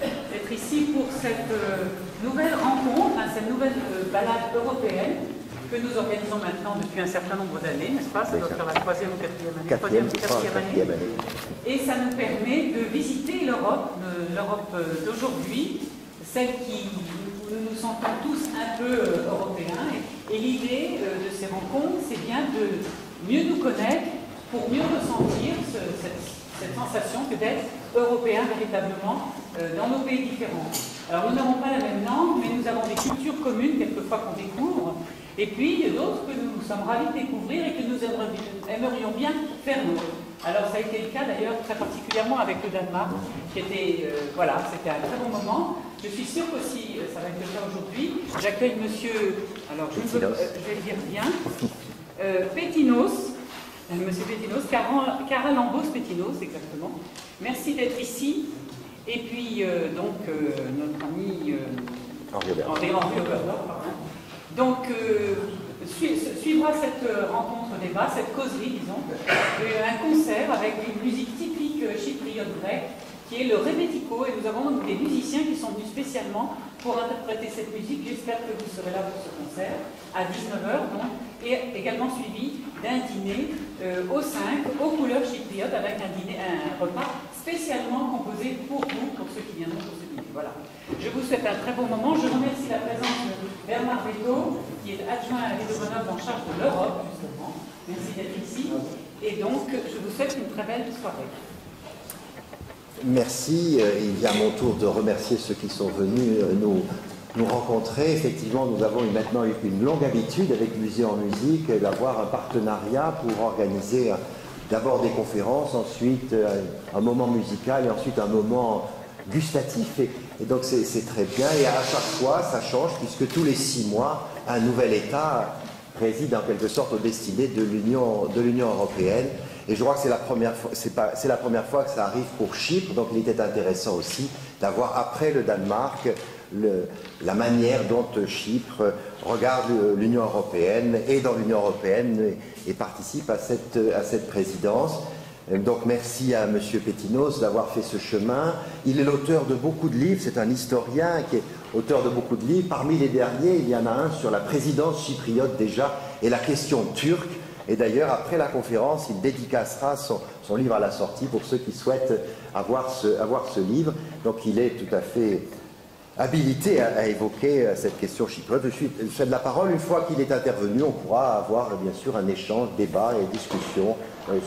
d'être ici pour cette nouvelle rencontre, cette nouvelle balade européenne que nous organisons maintenant depuis un certain nombre d'années, n'est-ce pas? Ça doit faire la troisième ou quatrième année. Quatrième année. Et ça nous permet de visiter l'Europe, l'Europe d'aujourd'hui, celle où nous nous sentons tous un peu européens. Et l'idée de ces rencontres, c'est bien de mieux nous connaître pour mieux ressentir cette sensation que d'être européen véritablement dans nos pays différents. Alors nous n'avons pas la même langue, mais nous avons des cultures communes quelquefois qu'on découvre, et puis d'autres que nous sommes ravis de découvrir et que nous aimerions bien faire nôtres. Alors ça a été le cas d'ailleurs très particulièrement avec le Danemark, qui était, voilà, c'était un très bon moment. Je suis sûre qu'aussi, ça va être le cas aujourd'hui, j'accueille monsieur, alors je vais le dire bien, Petinos, monsieur Petinos, Cara Lambos Petinos, exactement. Merci d'être ici. Et puis, donc, notre ami Henri Aubert, pardon. Donc, suivra cette rencontre débat, cette causerie, disons, un concert avec une musique typique chypriote grecque, qui est le rebetiko, et nous avons donc des musiciens qui sont venus spécialement pour interpréter cette musique. J'espère que vous serez là pour ce concert, à 19h, donc, et également suivi d'un dîner au 5, aux couleurs chypriotes, avec un repas spécialement composé pour vous, pour ceux qui viendront pour ce dîner. Voilà. Je vous souhaite un très bon moment. Je remercie la présence de Bernard Beto, qui est adjoint à l'Édouanov en charge de l'Europe, justement. Merci d'être ici. Et donc, je vous souhaite une très belle soirée. Merci. Il vient à mon tour de remercier ceux qui sont venus nous rencontrer. Effectivement, nous avons maintenant une longue habitude avec Musée en musique d'avoir un partenariat pour organiser d'abord des conférences, ensuite un moment musical et ensuite un moment gustatif. Et donc c'est très bien. Et à chaque fois, ça change puisque tous les 6 mois, un nouvel État préside en quelque sorte aux destinées de l'Union européenne. Et je crois que c'est la première fois que ça arrive pour Chypre, donc il était intéressant aussi d'avoir, après le Danemark, la manière dont Chypre regarde l'Union européenne, est dans l'Union européenne et participe à cette présidence. Donc merci à M. Petinos d'avoir fait ce chemin. Il est l'auteur de beaucoup de livres, c'est un historien qui est auteur de beaucoup de livres. Parmi les derniers, il y en a un sur la présidence chypriote déjà et la question turque. Et d'ailleurs, après la conférence, il dédicacera son livre à la sortie pour ceux qui souhaitent avoir ce livre. Donc il est tout à fait habilité à évoquer cette question chypriote. Je cède la parole. Une fois qu'il est intervenu, on pourra avoir bien sûr un échange, débat et discussion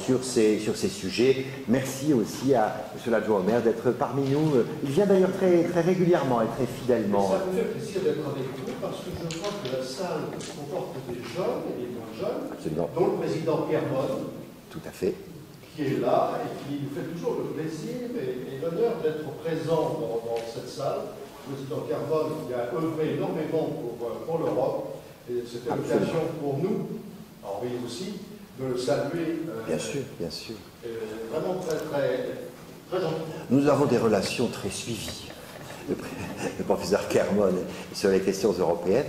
sur ces sujets. Merci aussi à M. l'adjoint au maire d'être parmi nous. Il vient d'ailleurs très, très régulièrement et très fidèlement. Ça me fait plaisir d'être avec vous parce que je crois que la salle comporte des jeunes et des moins jeunes, Absolument. Dont le président Kermon, tout à fait, qui est là et qui nous fait toujours le plaisir et l'honneur d'être présent dans cette salle. Le président Kermon qui a œuvré énormément pour l'Europe et c'était l'occasion pour nous, Henri aussi, de le saluer. Bien sûr, bien sûr. Vraiment très, très, très gentil. Nous avons des relations très suivies, le professeur Kermon, sur les questions européennes.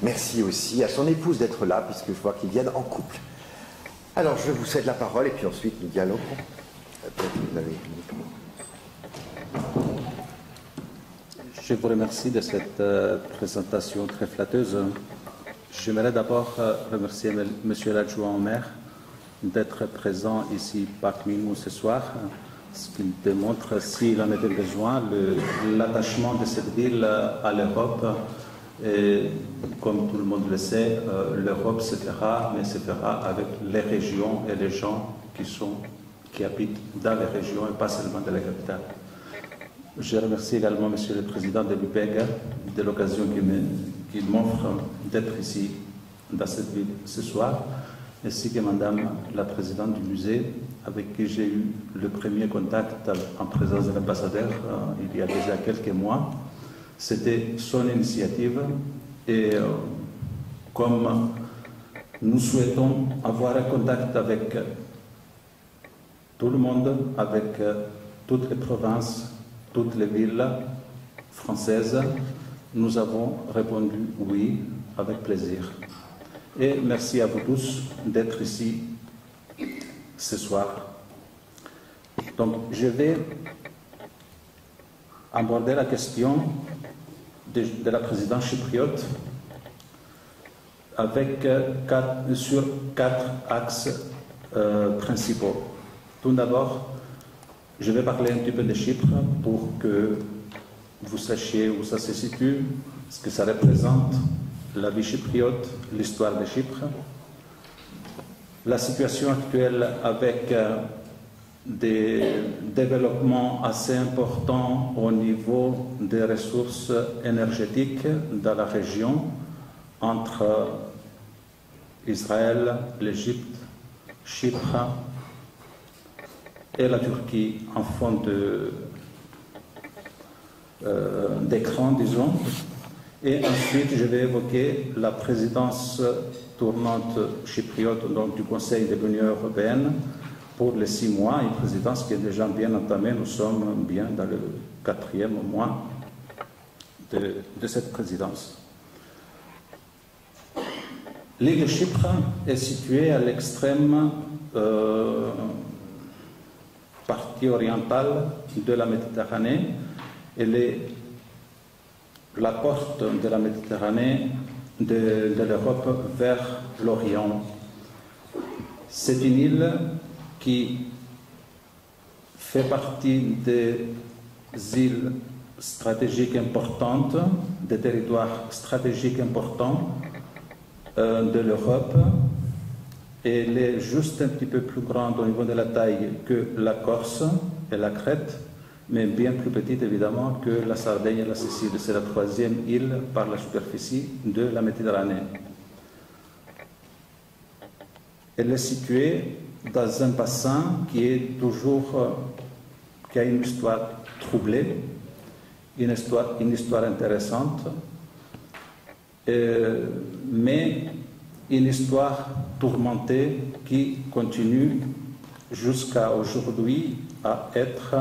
Merci aussi à son épouse d'être là, puisque je vois qu'ils viennent en couple. Alors, je vous cède la parole et puis ensuite nous dialoguons. Peut-être que vous avez une micro. Je vous remercie de cette présentation très flatteuse. J'aimerais d'abord remercier Monsieur l'adjoint au maire d'être présent ici parmi nous ce soir, ce qui démontre, s'il en était besoin, l'attachement de cette ville à l'Europe. Et comme tout le monde le sait, l'Europe se fera, mais se fera avec les régions et les gens qui habitent dans les régions et pas seulement de la capitale. Je remercie également Monsieur le Président de l'UPEG de l'occasion qu'il m'offre d'être ici, dans cette ville, ce soir, ainsi que Madame la Présidente du musée, avec qui j'ai eu le premier contact en présence de l'ambassadeur il y a déjà quelques mois. C'était son initiative et comme nous souhaitons avoir un contact avec tout le monde, avec toutes les provinces, toutes les villes françaises, nous avons répondu oui, avec plaisir. Et merci à vous tous d'être ici ce soir. Donc, je vais aborder la question de la présidence chypriote sur quatre axes principaux. Tout d'abord, je vais parler un petit peu de Chypre pour que vous sachiez où ça se situe, ce que ça représente, la vie chypriote, l'histoire de Chypre, la situation actuelle avec des développements assez importants au niveau des ressources énergétiques dans la région entre Israël, l'Égypte, Chypre et la Turquie en fond d'écran, disons. Et ensuite, je vais évoquer la présidence tournante chypriote donc, du Conseil de l'Union européenne pour les 6 mois, une présidence qui est déjà bien entamée. Nous sommes bien dans le 4e mois de cette présidence. L'île de Chypre est située à l'extrême partie orientale de la Méditerranée. Elle est la porte de la Méditerranée de l'Europe vers l'Orient. C'est une île qui fait partie des îles stratégiques importantes, des territoires stratégiques importants de l'Europe. Elle est juste un petit peu plus grande au niveau de la taille que la Corse et la Crète, mais bien plus petite évidemment que la Sardaigne et la Sicile. C'est la 3e île par la superficie de la Méditerranée. Elle est située dans un bassin qui a une histoire troublée, une histoire intéressante, mais une histoire tourmentée qui continue jusqu'à aujourd'hui à être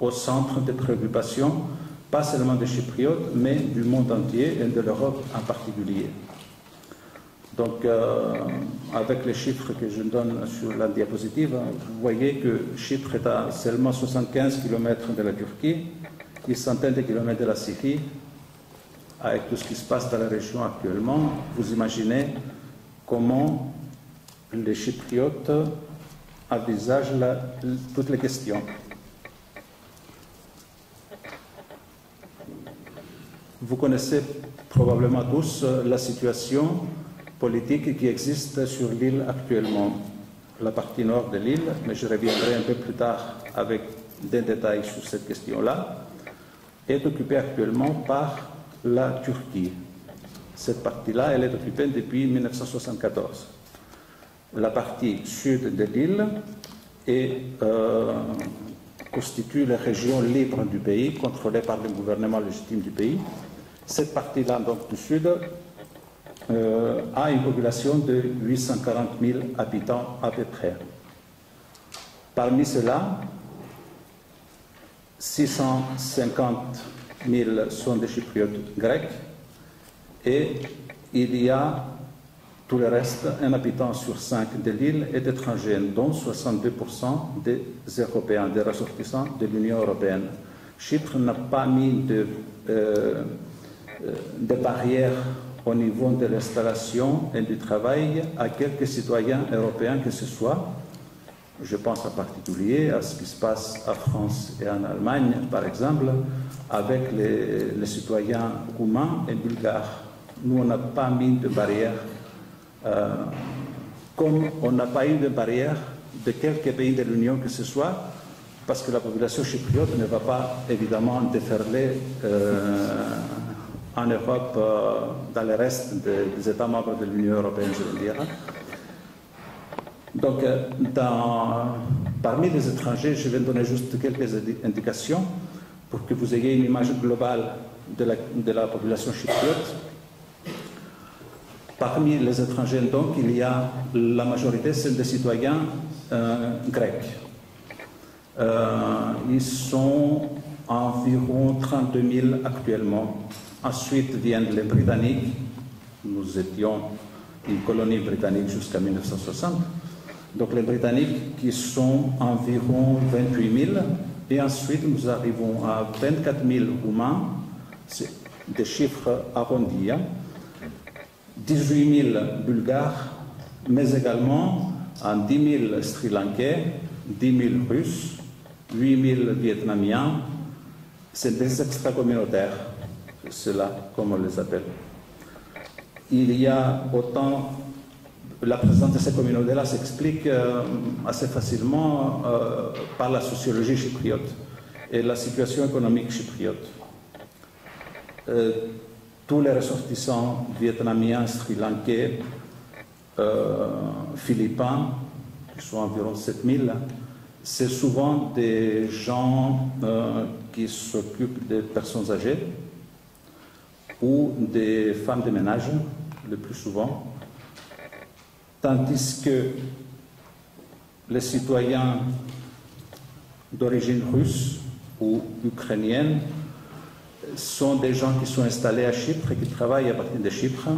au centre des préoccupations, pas seulement des Chypriotes, mais du monde entier et de l'Europe en particulier. Donc, avec les chiffres que je donne sur la diapositive, vous voyez que Chypre est à seulement 75 km de la Turquie, une centaine de kilomètres de la Syrie. Avec tout ce qui se passe dans la région actuellement, vous imaginez comment les Chypriotes envisagent toutes les questions. Vous connaissez probablement tous la situation politique qui existe sur l'île actuellement. La partie nord de l'île, mais je reviendrai un peu plus tard avec des détails sur cette question-là, est occupée actuellement par la Turquie. Cette partie-là, elle est occupée depuis 1974. La partie sud de l'île constitue la région libre du pays, contrôlée par le gouvernement légitime du pays. Cette partie-là, donc du sud, a une population de 840 000 habitants à peu près. Parmi ceux-là, 650 000 sont des Chypriotes grecs et il y a tout le reste, un habitant sur 5 de l'île est étranger, dont 62% des Européens, des ressortissants de l'Union européenne. Chypre n'a pas mis de barrières au niveau de l'installation et du travail à quelques citoyens européens que ce soit. Je pense en particulier à ce qui se passe en France et en Allemagne, par exemple, avec les citoyens roumains et bulgares. Nous, on n'a pas mis de barrières, comme on n'a pas eu de barrières de quelques pays de l'Union que ce soit, parce que la population chypriote ne va pas évidemment déferler en Europe, dans le reste des États membres de l'Union européenne, je veux dire. Donc, parmi les étrangers, je vais donner juste quelques indications pour que vous ayez une image globale de la population chypriote. Parmi les étrangers, donc, il y a la majorité, celle des citoyens grecs. Ils sont environ 32 000 actuellement. Ensuite viennent les Britanniques. Nous étions une colonie britannique jusqu'à 1960. Donc les Britanniques qui sont environ 28 000 et ensuite nous arrivons à 24 000 Roumains, c'est des chiffres arrondis, 18 000 Bulgares, mais également à 10 000 Sri Lankais, 10 000 Russes, 8 000 Vietnamiens. C'est des extracommunautaires, ceux-là, comme on les appelle. Il y a autant... La présence de ces communautés-là s'explique assez facilement par la sociologie chypriote et la situation économique chypriote. Tous les ressortissants vietnamiens, sri lankais, philippins, qui sont environ 7000, c'est souvent des gens qui s'occupent des personnes âgées ou des femmes de ménage, le plus souvent, tandis que les citoyens d'origine russe ou ukrainienne sont des gens qui sont installés à Chypre et qui travaillent à partir de Chypre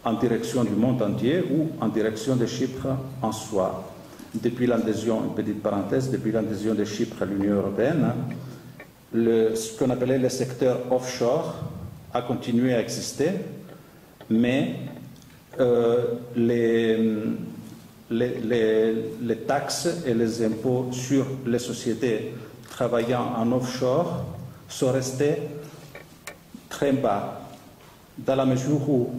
en direction du monde entier ou en direction de Chypre en soi. Depuis l'adhésion, une petite parenthèse, depuis l'adhésion de Chypre à l'Union européenne, ce qu'on appelait le secteur offshore a continué à exister, mais les taxes et les impôts sur les sociétés travaillant en offshore sont restés très bas, dans la mesure où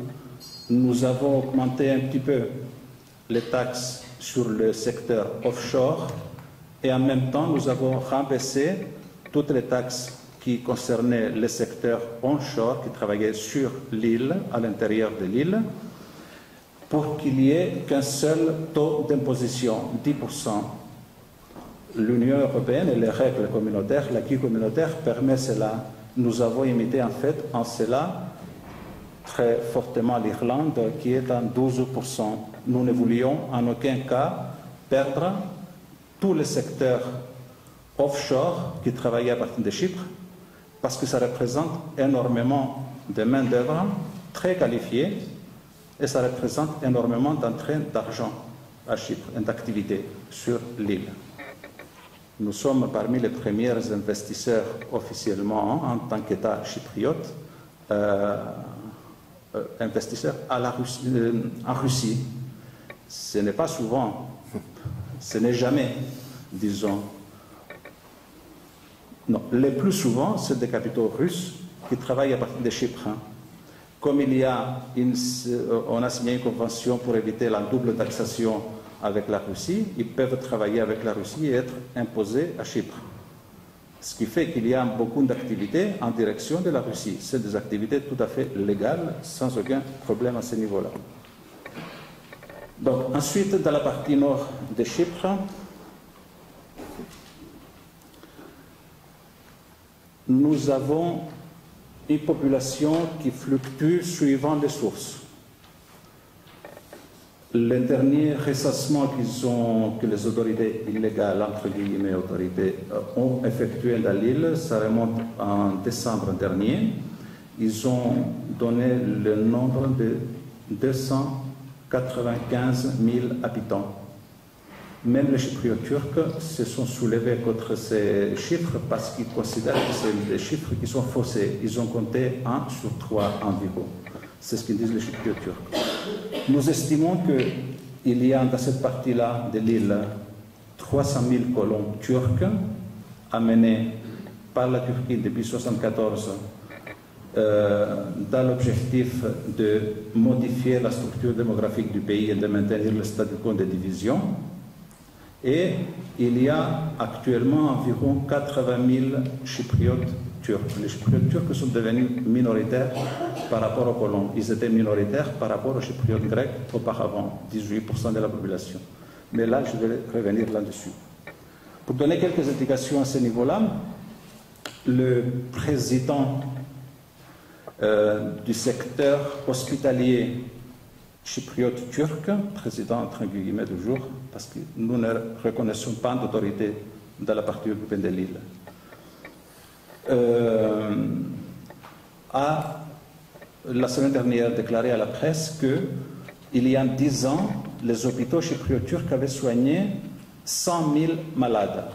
nous avons augmenté un petit peu les taxes sur le secteur offshore et en même temps nous avons rabaissé toutes les taxes qui concernaient le secteur onshore, qui travaillait sur l'île, à l'intérieur de l'île, pour qu'il n'y ait qu'un seul taux d'imposition, 10%. L'Union européenne et les règles communautaires, l'acquis communautaire permet cela. Nous avons imité en fait en cela très fortement l'Irlande qui est à 12%. Nous ne voulions en aucun cas perdre tout le secteur offshore qui travaillait à partir de Chypre parce que ça représente énormément de main-d'œuvre très qualifiée et ça représente énormément d'entrées d'argent à Chypre et d'activités sur l'île. Nous sommes parmi les premiers investisseurs officiellement en tant qu'État chypriote, investisseurs en Russie. Ce n'est pas souvent, ce n'est jamais, disons. Non, le plus souvent, c'est des capitaux russes qui travaillent à partir de Chypre. Comme on a signé une convention pour éviter la double taxation avec la Russie, ils peuvent travailler avec la Russie et être imposés à Chypre. Ce qui fait qu'il y a beaucoup d'activités en direction de la Russie. C'est des activités tout à fait légales, sans aucun problème à ce niveau-là. Donc, ensuite, dans la partie nord de Chypre, nous avons une population qui fluctue suivant les sources. Les derniers recensements que les autorités illégales, entre guillemets autorités, ont effectué dans l'île, ça remonte en décembre dernier. Ils ont donné le nombre de 295 000 habitants. Même les Chypriotes turcs se sont soulevés contre ces chiffres parce qu'ils considèrent que c'est des chiffres qui sont faussés. Ils ont compté 1 sur 3 environ. C'est ce qu'ils disent les Chypriotes turcs. Nous estimons qu'il y a dans cette partie-là de l'île 300 000 colons turcs amenés par la Turquie depuis 1974 dans l'objectif de modifier la structure démographique du pays et de maintenir le statu quo de division. Et il y a actuellement environ 80 000 Chypriotes turcs. Les Chypriotes turcs sont devenus minoritaires par rapport aux colons. Ils étaient minoritaires par rapport aux Chypriotes grecs auparavant, 18% de la population. Mais là, je vais revenir là-dessus. Pour donner quelques indications à ce niveau-là, le président du secteur hospitalier chypriote turc, président entre guillemets toujours, parce que nous ne reconnaissons pas d'autorité dans la partie européenne de l'île, a la semaine dernière déclaré à la presse qu'il y a 10 ans, les hôpitaux chypriotes turcs avaient soigné 100 000 malades.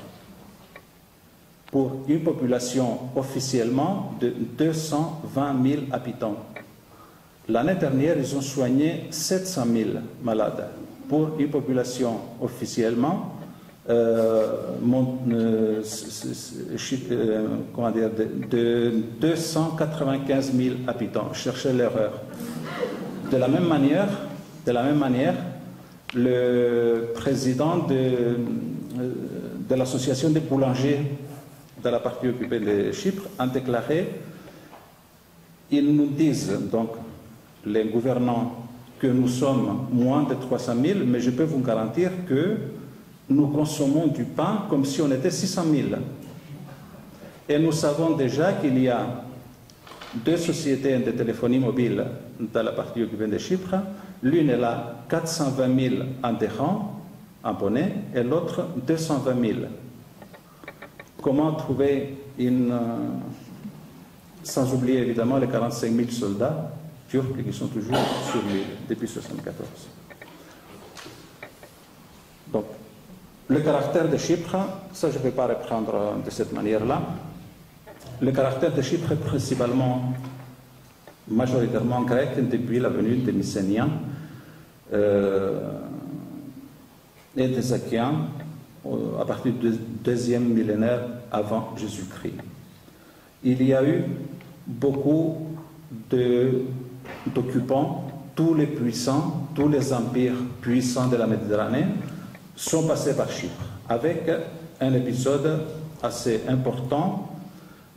pour une population officiellement de 220 000 habitants. L'année dernière, ils ont soigné 700 000 malades pour une population officiellement de 295 000 habitants. Cherchez l'erreur. De la même manière, le président de l'association des boulangers de la partie occupée de Chypre a déclaré, ils nous disent, donc les gouvernants, que nous sommes moins de 300 000, mais je peux vous garantir que nous consommons du pain comme si on était 600 000. Et nous savons déjà qu'il y a 2 sociétés de téléphonie mobile dans la partie occupée de Chypre. L'une est là 420 000 adhérents abonnés et l'autre 220 000. Comment trouver une... sans oublier évidemment les 45 000 soldats turcs qui sont toujours sur l'île depuis 1974. Donc, le caractère de Chypre, ça je ne vais pas reprendre de cette manière-là. Le caractère de Chypre est principalement, majoritairement grec depuis la venue des Mycéniens et des Achéens à partir du 2e millénaire avant Jésus-Christ. Il y a eu beaucoup d'occupants, tous les puissants, tous les empires puissants de la Méditerranée sont passés par Chypre, avec un épisode assez important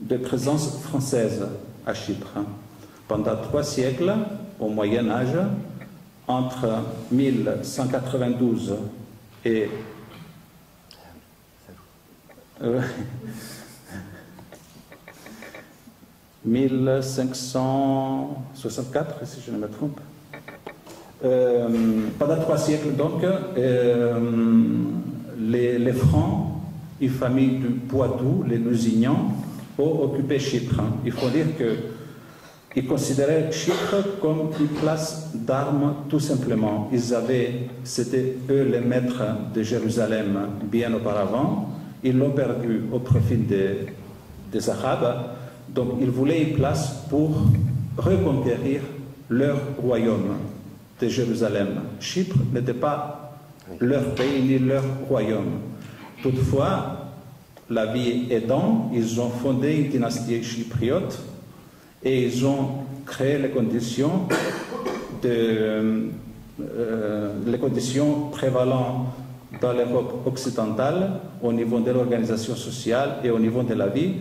de présence française à Chypre. Pendant 3 siècles, au Moyen Âge, entre 1192 et 1564, si je ne me trompe. Pendant 3 siècles, donc, les Francs, une famille du Poitou, les Lusignans, ont occupé Chypre. Il faut dire qu'ils considéraient Chypre comme une place d'armes, tout simplement. C'était eux les maîtres de Jérusalem bien auparavant. Ils l'ont perdu au profit des Arabes. Donc, ils voulaient une place pour reconquérir leur royaume de Jérusalem. Chypre n'était pas leur pays ni leur royaume. Toutefois, la vie aidant, ils ont fondé une dynastie chypriote et ils ont créé les conditions prévalant dans l'Europe occidentale au niveau de l'organisation sociale et au niveau de la vie.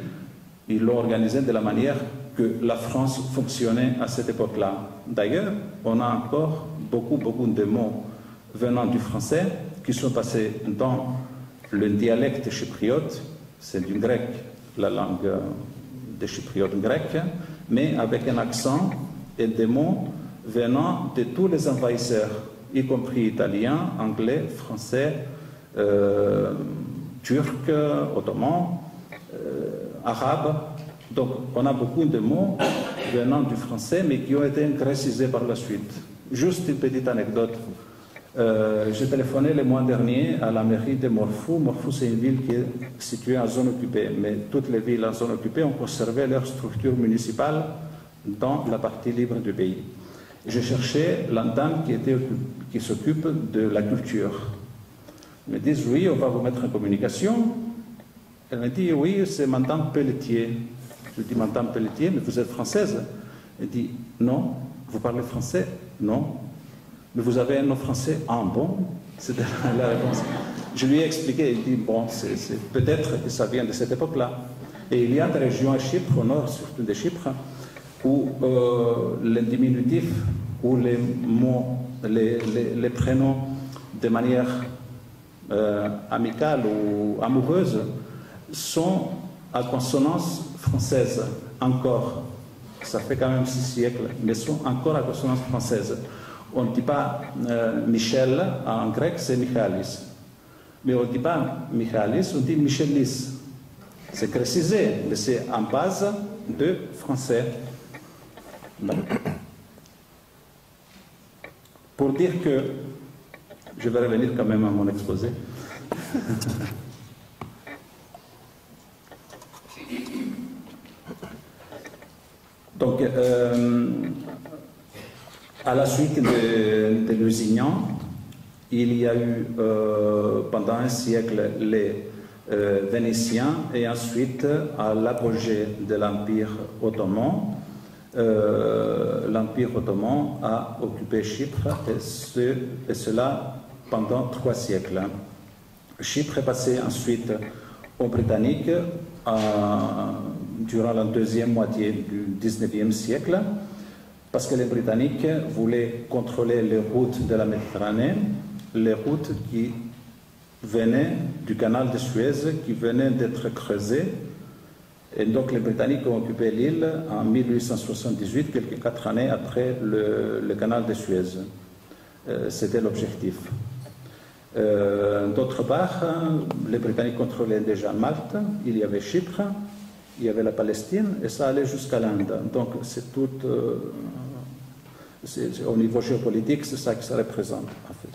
Ils l'ont organisé de la manière que la France fonctionnait à cette époque-là. D'ailleurs, on a encore beaucoup de mots venant du français qui sont passés dans le dialecte chypriote, c'est du grec, la langue des chypriotes grecs, mais avec un accent et des mots venant de tous les envahisseurs, y compris italiens, anglais, français, turcs, ottomans, arabes. Donc on a beaucoup de mots venant du français, mais qui ont été précisés par la suite. Juste une petite anecdote. J'ai téléphoné le mois dernier à la mairie de Morphou. Morphou, c'est une ville qui est située en zone occupée, mais toutes les villes en zone occupée ont conservé leur structure municipale dans la partie libre du pays. J'ai cherché la dame qui s'occupe de la culture. Ils me disent, oui, on va vous mettre en communication. Elle me dit, oui, c'est Madame Pelletier. Je lui dis, Madame Pelletier, mais vous êtes française? Elle dit, non. Vous parlez français? Non. Mais vous avez un nom français? Ah bon? C'était la réponse. Je lui ai expliqué, il dit, bon, peut-être que ça vient de cette époque-là. Et il y a des régions à Chypre, au nord surtout de Chypre, où les diminutifs ou les mots, les prénoms de manière amicale ou amoureuse sont à consonance française encore. Ça fait quand même 6 siècles, mais sont encore à consonance française. On ne dit pas Michel en grec, c'est Michalis. Mais on ne dit pas Michalis, on dit Michelis. C'est précisé, mais c'est en base de français. Pour dire que, je vais revenir quand même à mon exposé. Donc, à la suite de Lusignan, il y a eu pendant un siècle les Vénitiens et ensuite, à l'apogée de l'Empire ottoman, l'Empire ottoman a occupé Chypre et cela pendant 3 siècles. Chypre est passé ensuite aux Britanniques durant la deuxième moitié du XIXe siècle parce que les Britanniques voulaient contrôler les routes de la Méditerranée, les routes qui venaient du canal de Suez, qui venaient d'être creusées. Et donc les Britanniques ont occupé l'île en 1878, quelques 4 années après le canal de Suez. C'était l'objectif. D'autre part, les Britanniques contrôlaient déjà Malte, il y avait Chypre, il y avait la Palestine, et ça allait jusqu'à l'Inde. Donc c'est tout, au niveau géopolitique, c'est ça que ça représente en fait.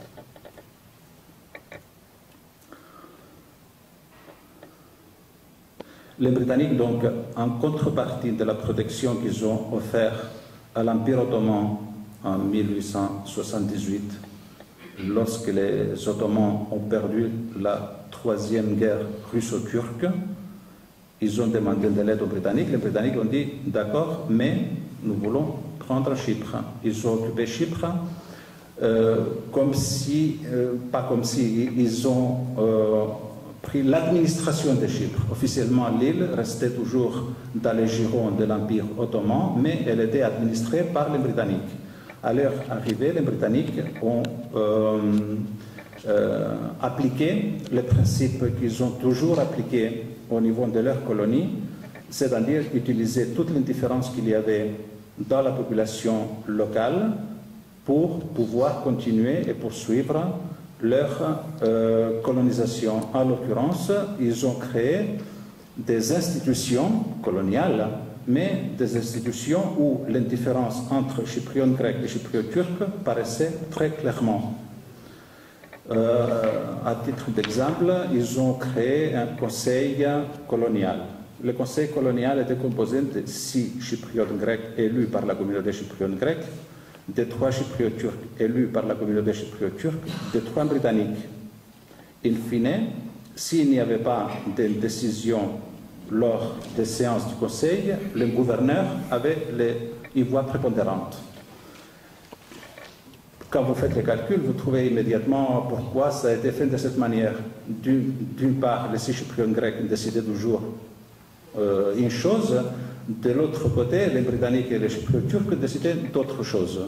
Les Britanniques, donc, en contrepartie de la protection qu'ils ont offerte à l'Empire ottoman en 1878, lorsque les Ottomans ont perdu la 3e guerre russo-turque, ils ont demandé de l'aide aux Britanniques. Les Britanniques ont dit « d'accord, mais nous voulons prendre Chypre ». Ils ont occupé Chypre comme si, pas comme si, ils ont pris l'administration de Chypre. Officiellement, l'île restait toujours dans les girons de l'Empire ottoman, mais elle était administrée par les Britanniques. À leur arrivée, les Britanniques ont appliqué les principes qu'ils ont toujours appliqués au niveau de leur colonie, c'est-à-dire utiliser toute l'indifférence qu'il y avait dans la population locale pour pouvoir continuer et poursuivre leur colonisation. En l'occurrence, ils ont créé des institutions coloniales, mais des institutions où l'indifférence entre chypriotes grecs et chypriotes turcs paraissait très clairement. À titre d'exemple, ils ont créé un conseil colonial. Le conseil colonial était composé de 6 chypriotes grecs élus par la communauté chypriote grecque, de 3 chypriotes turcs élus par la communauté chypriote turque, de 3 britanniques. In fine, s'il n'y avait pas de décision lors des séances du conseil, le gouverneur avait les voix prépondérantes. Quand vous faites les calculs, vous trouvez immédiatement pourquoi ça a été fait de cette manière. D'une part, les 6 chypriotes grecs décidaient toujours une chose, de l'autre côté, les Britanniques et les Chypriotes turcs décidaient d'autre chose.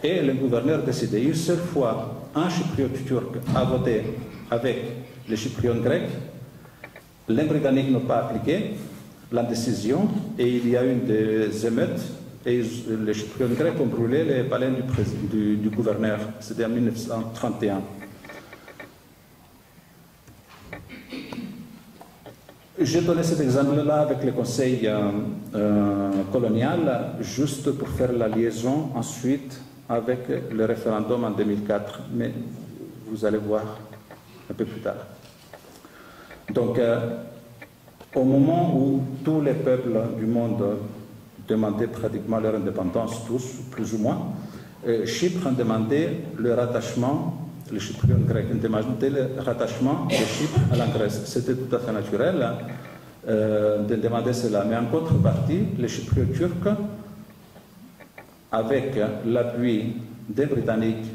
Et le gouverneur décidait. Une seule fois, un Chypriote turc a voté avec les Chypriotes grecs. Les Britanniques n'ont pas appliqué la décision et il y a eu des émeutes et les Chypriotes grecs ont brûlé les palais du gouverneur. C'était en 1931. J'ai donné cet exemple-là avec le conseil colonial, juste pour faire la liaison ensuite avec le référendum en 2004, mais vous allez voir un peu plus tard. Donc, au moment où tous les peuples du monde demandaient pratiquement leur indépendance, tous, plus ou moins, Chypre demandait le rattachement. Les Chypriotes grecs demandaient le rattachement de Chypre à la Grèce. C'était tout à fait naturel de demander cela. Mais en contrepartie, les Chypriotes turcs, avec l'appui des Britanniques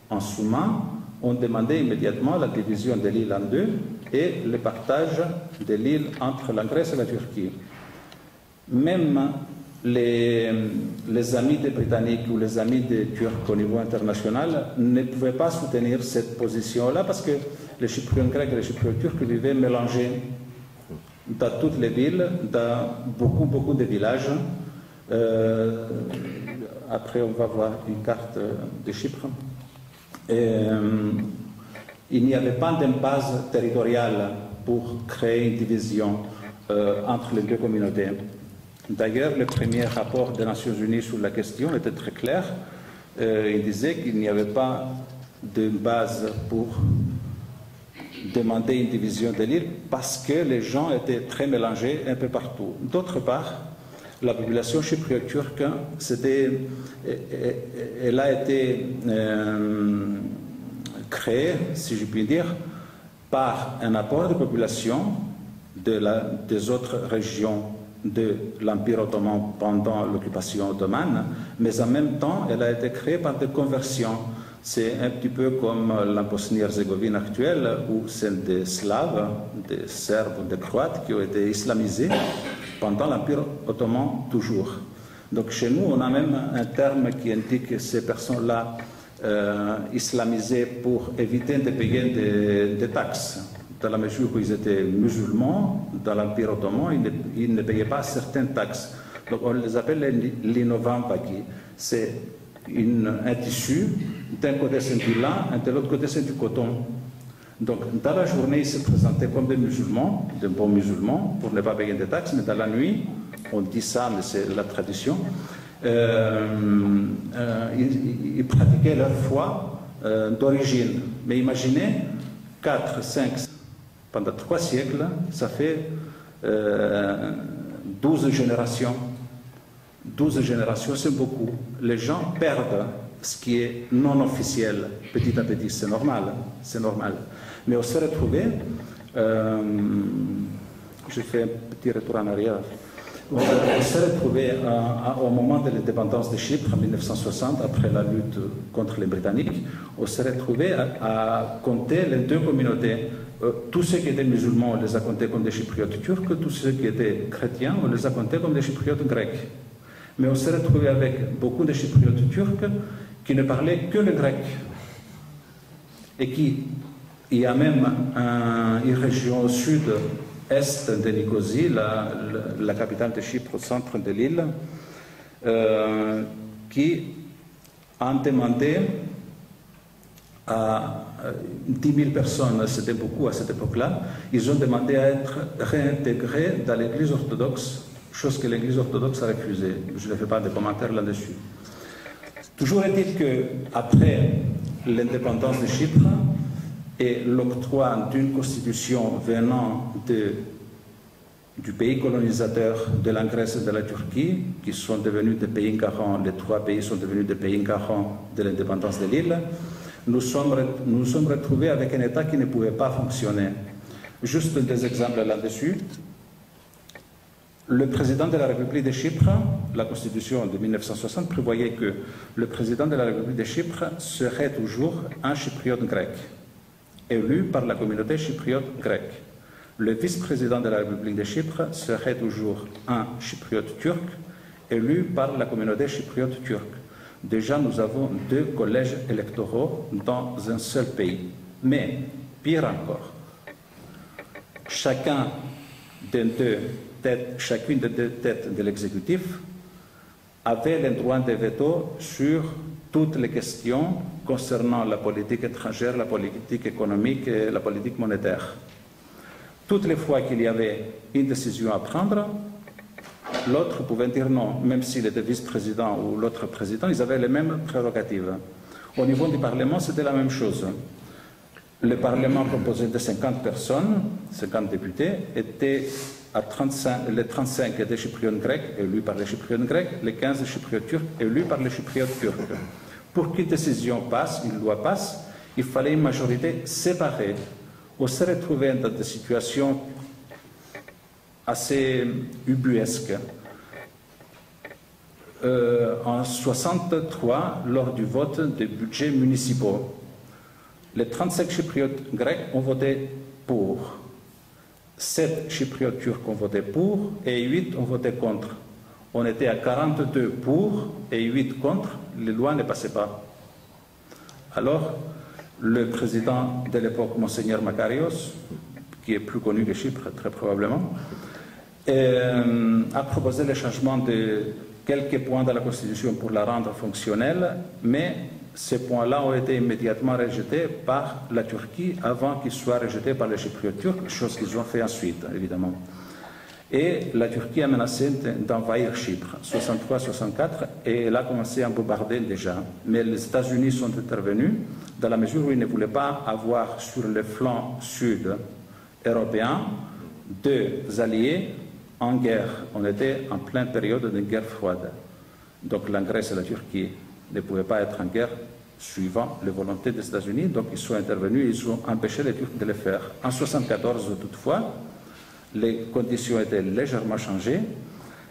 en sous-main, ont demandé immédiatement la division de l'île en 2 et le partage de l'île entre la Grèce et la Turquie. Même les amis des Britanniques ou les amis des Turcs au niveau international ne pouvaient pas soutenir cette position-là parce que les Chypriotes grecs et les Chypriotes turcs vivaient mélangés dans toutes les villes, dans beaucoup de villages. Après, on va voir une carte de Chypre. Il n'y avait pas d'impasse territoriale pour créer une division entre les deux communautés. D'ailleurs, le premier rapport des Nations Unies sur la question était très clair. Il disait qu'il n'y avait pas de base pour demander une division de l'île parce que les gens étaient très mélangés un peu partout. D'autre part, La population chypriote turque, elle a été créée, si je puis dire, par un apport de population des autres régions de l'Empire ottoman pendant l'occupation ottomane, mais en même temps, elle a été créée par des conversions. C'est un petit peu comme la Bosnie-Herzégovine actuelle, où c'est des Slaves, des Serbes, des Croates qui ont été islamisés pendant l'Empire ottoman toujours. Donc chez nous, on a même un terme qui indique ces personnes-là islamisées pour éviter de payer des taxes. Dans la mesure où ils étaient musulmans, dans l'Empire ottoman, ils ne payaient pas certaines taxes. Donc on les appelle les Novambaki. C'est un tissu, d'un côté c'est du lin, de l'autre côté c'est du coton. Donc dans la journée, ils se présentaient comme des musulmans, des bons musulmans, pour ne pas payer des taxes, mais dans la nuit, on dit ça, mais c'est la tradition, ils pratiquaient leur foi d'origine. Mais imaginez, 4, 5, pendant 3 siècles, ça fait 12 générations. 12 générations, c'est beaucoup. Les gens perdent ce qui est non officiel, petit à petit, c'est normal, c'est normal. Mais on s'est retrouvé, je fais un petit retour en arrière, on s'est retrouvé au moment de l'indépendance de Chypre, en 1960, après la lutte contre les Britanniques, on s'est retrouvé à compter les deux communautés. Tous ceux qui étaient musulmans, on les a comptés comme des Chypriotes turcs, tous ceux qui étaient chrétiens, on les a comptés comme des Chypriotes grecs. Mais on s'est retrouvé avec beaucoup de Chypriotes turcs qui ne parlaient que le grec. Et il y a même une région au sud-est de Nicosie, la capitale de Chypre, au centre de l'île, qui a demandé à 10 000 personnes, c'était beaucoup à cette époque-là, ils ont demandé à être réintégrés dans l'Église orthodoxe, chose que l'Église orthodoxe a refusée. Je ne fais pas de commentaires là-dessus. Toujours est-il qu'après l'indépendance de Chypre et l'octroi d'une constitution venant du pays colonisateur de la Grèce et de la Turquie, qui sont devenus des pays garants, les 3 pays sont devenus des pays garants de l'indépendance de l'île, nous sommes retrouvés avec un État qui ne pouvait pas fonctionner. Juste des exemples là-dessus. Le président de la République de Chypre, la Constitution de 1960 prévoyait que le président de la République de Chypre serait toujours un chypriote grec, élu par la communauté chypriote grecque. Le vice-président de la République de Chypre serait toujours un chypriote turc, élu par la communauté chypriote turque. Déjà, nous avons 2 collèges électoraux dans un seul pays. Mais, pire encore, chacune des deux têtes de l'exécutif avait le droit de veto sur toutes les questions concernant la politique étrangère, la politique économique et la politique monétaire. Toutes les fois qu'il y avait une décision à prendre, l'autre pouvait dire non, même s'il était vice-président ou l'autre président, ils avaient les mêmes prérogatives. Au niveau du Parlement, c'était la même chose. Le Parlement composé de 50 personnes, 50 députés, était les 35 étaient chypriotes grecs, élus par les chypriotes grecs, les 15 chypriotes turcs, élus par les chypriotes turcs. Pour qu'une décision passe, une loi passe, il fallait une majorité séparée. On s'est retrouvé dans des situations assez ubuesques. En 1963, lors du vote des budgets municipaux, les 35 chypriotes grecs ont voté pour. 7 chypriotes turcs ont voté pour et 8 ont voté contre. On était à 42 pour et 8 contre, les lois ne passaient pas. Alors, le président de l'époque, Monseigneur Makarios, qui est plus connu que Chypre, très probablement, a proposé le changement de quelques points de la Constitution pour la rendre fonctionnelle, mais ces points-là ont été immédiatement rejetés par la Turquie avant qu'ils soient rejetés par les Chypriotes turcs, chose qu'ils ont fait ensuite, évidemment. Et la Turquie a menacé d'envahir Chypre, 63-64, et elle a commencé à bombarder déjà. Mais les États-Unis sont intervenus dans la mesure où ils ne voulaient pas avoir sur le flanc sud européen 2 alliés en guerre. On était en pleine période de guerre froide. Donc la Grèce et la Turquie ne pouvaient pas être en guerre suivant les volontés des États-Unis. Donc ils sont intervenus, ils ont empêché les Turcs de le faire. En 1974, toutefois, les conditions étaient légèrement changées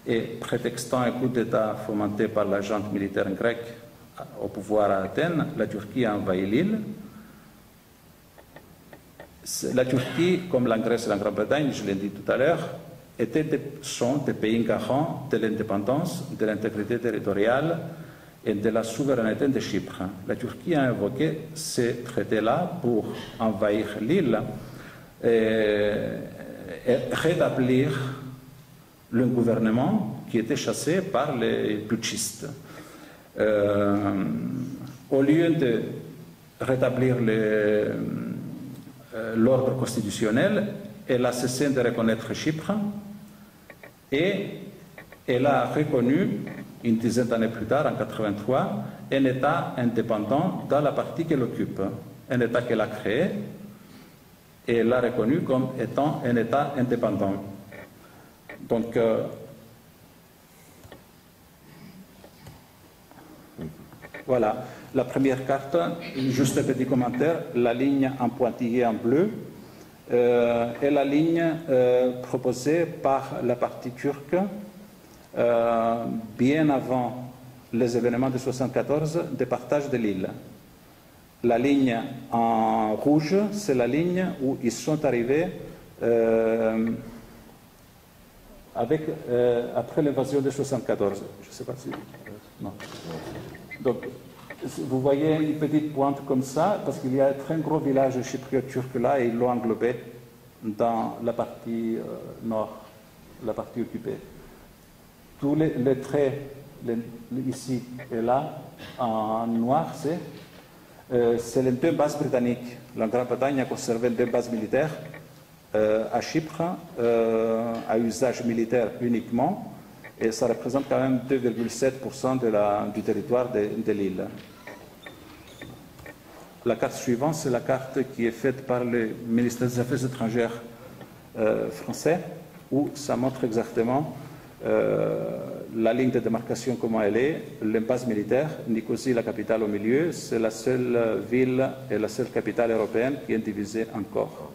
et prétextant un coup d'État fomenté par la junte militaire grecque au pouvoir à Athènes, la Turquie a envahi l'île. La Turquie, comme la Grèce et la Grande-Bretagne, je l'ai dit tout à l'heure, sont des pays garants de l'indépendance, de l'intégrité territoriale et de la souveraineté de Chypre. La Turquie a invoqué ces traités-là pour envahir l'île et rétablir le gouvernement qui était chassé par les putschistes. Au lieu de rétablir l'ordre constitutionnel, elle a cessé de reconnaître Chypre et elle a reconnu, une dizaine d'années plus tard, en 1983, un État indépendant dans la partie qu'elle occupe, un État qu'elle a créé et elle l'a reconnu comme étant un État indépendant. Donc, voilà, la première carte, juste un petit commentaire, la ligne en pointillé en bleu est la ligne proposée par la partie turque bien avant les événements de 1974 de partage de l'île. La ligne en rouge, c'est la ligne où ils sont arrivés après l'invasion de 1974. Je ne sais pas si... non. Donc, vous voyez une petite pointe comme ça, parce qu'il y a un très gros village chypriote turc là, et ils l'ont englobé dans la partie nord, la partie occupée. Tous les traits, ici et là, en noir, c'est les deux bases britanniques. La Grande-Bretagne a conservé deux bases militaires à Chypre, à usage militaire uniquement, et ça représente quand même 2,7% du territoire de l'île. La carte suivante, c'est la carte qui est faite par le ministère des Affaires étrangères français, où ça montre exactement la ligne de démarcation, comment elle est, les bases militaires. Nicosie, la capitale au milieu, c'est la seule ville et la seule capitale européenne qui est divisée encore.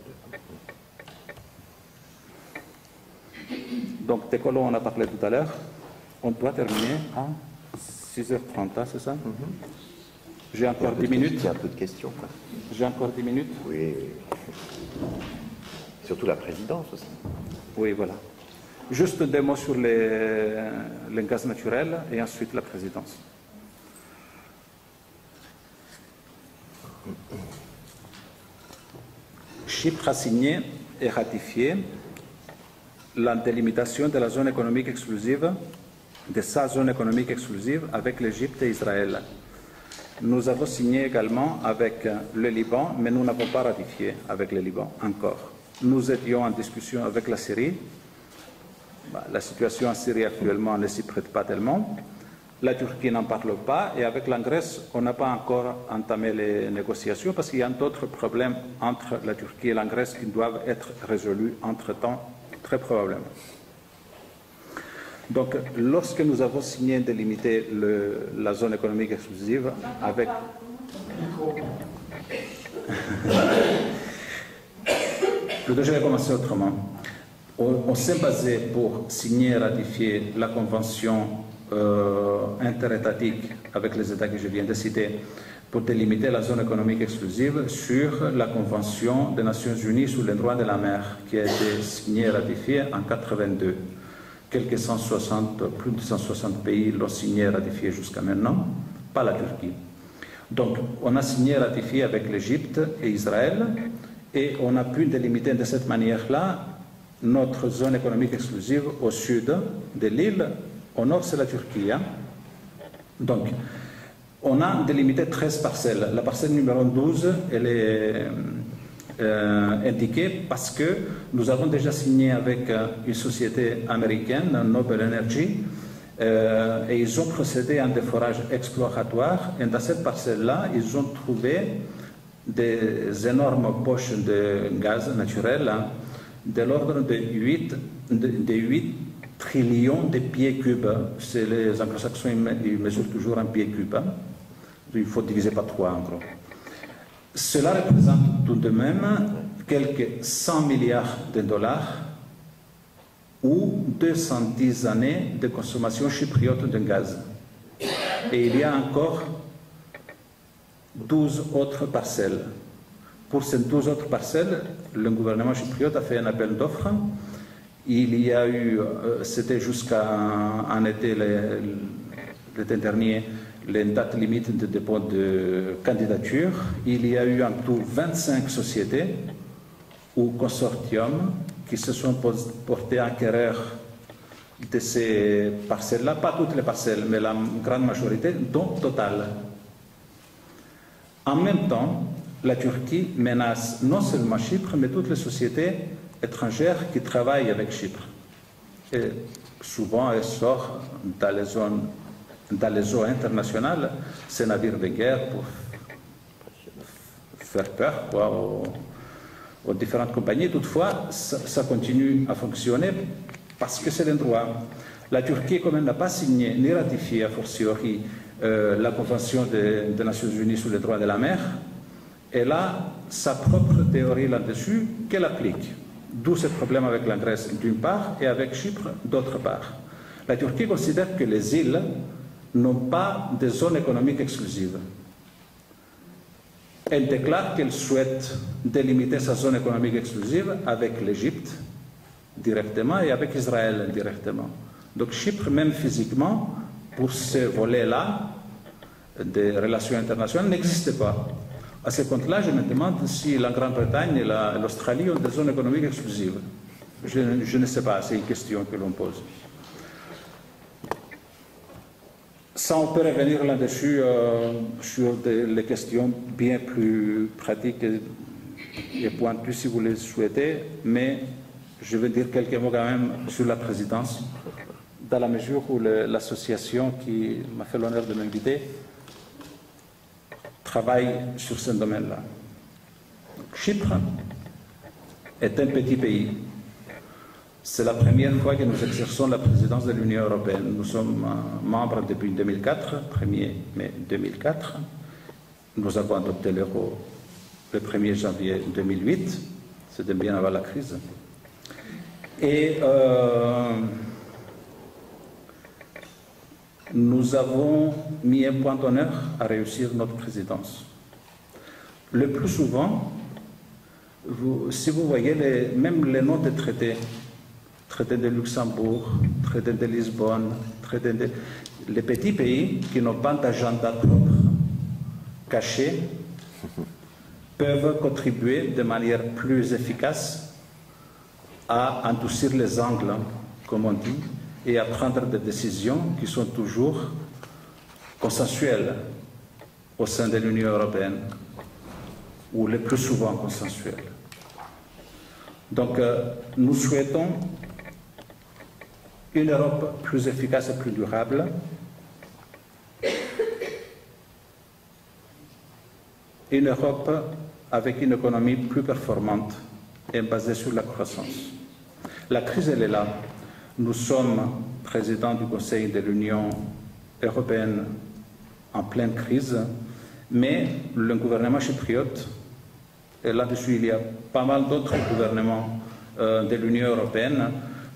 Donc, des colons, on a parlé tout à l'heure. On doit terminer à 6h30, c'est ça? J'ai encore 10 minutes. Il y a un peu de questions. J'ai encore 10 minutes. Oui. Surtout la présidence aussi. Oui, voilà. Juste des mots sur les gaz naturels et ensuite la présidence. Chypre a signé et ratifié la délimitation de la zone économique exclusive, de sa zone économique exclusive avec l'Égypte et Israël. Nous avons signé également avec le Liban, mais nous n'avons pas ratifié avec le Liban encore. Nous étions en discussion avec la Syrie. La situation en Syrie actuellement ne s'y prête pas tellement. La Turquie n'en parle pas et avec la Grèce, on n'a pas encore entamé les négociations parce qu'il y a d'autres problèmes entre la Turquie et la Grèce qui doivent être résolus entre-temps, très probablement. Donc, lorsque nous avons signé de limiter la zone économique exclusive avec... Je vais commencer autrement. On s'est basé pour signer et ratifier la convention interétatique avec les États que je viens de citer pour délimiter la zone économique exclusive sur la convention des Nations Unies sur les droits de la mer qui a été signée et ratifiée en 1982. Quelques 160, plus de 160 pays l'ont signé et ratifié jusqu'à maintenant, pas la Turquie. Donc, on a signé et ratifié avec l'Égypte et Israël et on a pu délimiter de cette manière-là notre zone économique exclusive au sud de l'île, au nord c'est la Turquie. Donc, on a délimité 13 parcelles. La parcelle numéro 12, elle est indiquée parce que nous avons déjà signé avec une société américaine, Noble Energy, et ils ont procédé à des forages exploratoires. Et dans cette parcelle-là, ils ont trouvé des énormes poches de gaz naturel de l'ordre de 8 trillions de pieds cubes. Les anglo-saxons, ils mesurent toujours un pied cube. Il faut diviser par 3 en gros. Cela représente tout de même quelques 100 milliards de dollars ou 210 années de consommation chypriote de gaz. Et il y a encore 12 autres parcelles. Pour ces 12 autres parcelles, le gouvernement chypriote a fait un appel d'offres. Il y a eu, c'était jusqu'à un été, l'été dernier, les dates limites de dépôt de candidature. Il y a eu en tout 25 sociétés ou consortiums qui se sont portés acquéreurs de ces parcelles-là, pas toutes les parcelles, mais la grande majorité, dont Total. En même temps, la Turquie menace non seulement Chypre, mais toutes les sociétés étrangères qui travaillent avec Chypre. Et souvent, elles sortent dans les eaux internationales, ces navires de guerre pour faire peur aux différentes compagnies. Toutefois, ça continue à fonctionner parce que c'est le droit. La Turquie, comme elle n'a pas signé ni ratifié a fortiori la Convention des Nations Unies sur les droits de la mer, elle a sa propre théorie là-dessus qu'elle applique. D'où ce problème avec la Grèce d'une part et avec Chypre d'autre part. La Turquie considère que les îles n'ont pas de zone économique exclusive. Elle déclare qu'elle souhaite délimiter sa zone économique exclusive avec l'Égypte directement et avec Israël directement. Donc Chypre, même physiquement, pour ce volet-là des relations internationales, n'existe pas. À ce compte-là, je me demande si la Grande-Bretagne et l'Australie ont des zones économiques exclusives. Je ne sais pas, c'est une question que l'on pose. Ça, on peut revenir là-dessus sur les questions bien plus pratiques et pointues si vous les souhaitez, mais je vais dire quelques mots quand même sur la présidence, dans la mesure où l'association qui m'a fait l'honneur de m'inviter travaille sur ce domaine-là. Chypre est un petit pays. C'est la première fois que nous exerçons la présidence de l'Union européenne. Nous sommes membres depuis 2004, 1er mai 2004. Nous avons adopté l'euro le 1er janvier 2008. C'était bien avant la crise. Et nous avons mis un point d'honneur à réussir notre présidence. Le plus souvent, si vous voyez même les noms des traités, traité de Luxembourg, traité de Lisbonne, les petits pays qui n'ont pas d'agenda propre caché peuvent contribuer de manière plus efficace à endurcir les angles, comme on dit, et à prendre des décisions qui sont toujours consensuelles au sein de l'Union européenne, ou le plus souvent consensuelles. Donc, nous souhaitons une Europe plus efficace et plus durable, une Europe avec une économie plus performante et basée sur la croissance. La crise, elle est là. Nous sommes présidents du Conseil de l'Union européenne en pleine crise, mais le gouvernement chypriote, et là-dessus il y a pas mal d'autres gouvernements de l'Union européenne,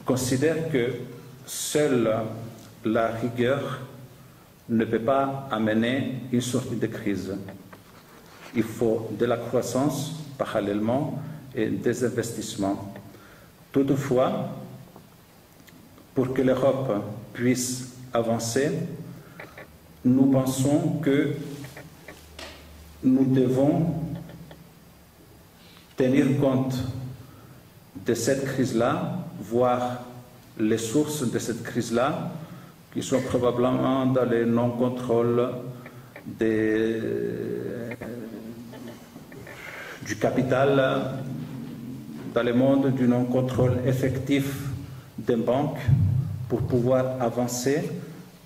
considèrent que seule la rigueur ne peut pas amener une sortie de crise. Il faut de la croissance parallèlement et des investissements. Toutefois, pour que l'Europe puisse avancer, nous pensons que nous devons tenir compte de cette crise-là, voir les sources de cette crise-là, qui sont probablement dans le non-contrôle du capital, dans le monde du non-contrôle effectif des banques, pour pouvoir avancer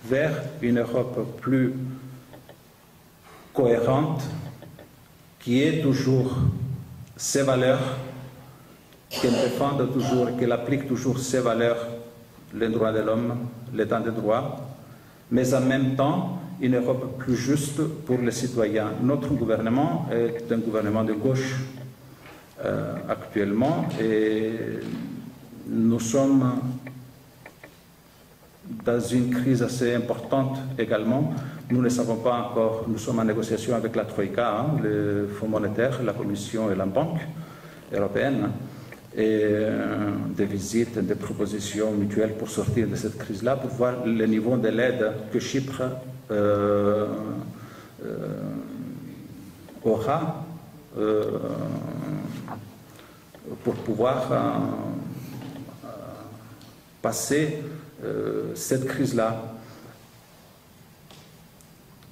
vers une Europe plus cohérente, qui ait toujours ses valeurs, qu'elle défende toujours, qu'elle applique toujours ses valeurs les droits de l'homme, l'état de droit, mais en même temps une Europe plus juste pour les citoyens. Notre gouvernement est un gouvernement de gauche actuellement et nous sommes dans une crise assez importante également. Nous ne savons pas encore, nous sommes en négociation avec la Troïka, le Fonds monétaire, la Commission et la Banque européenne, et des visites, des propositions mutuelles pour sortir de cette crise-là, pour voir le niveau de l'aide que Chypre aura pour pouvoir passer cette crise-là.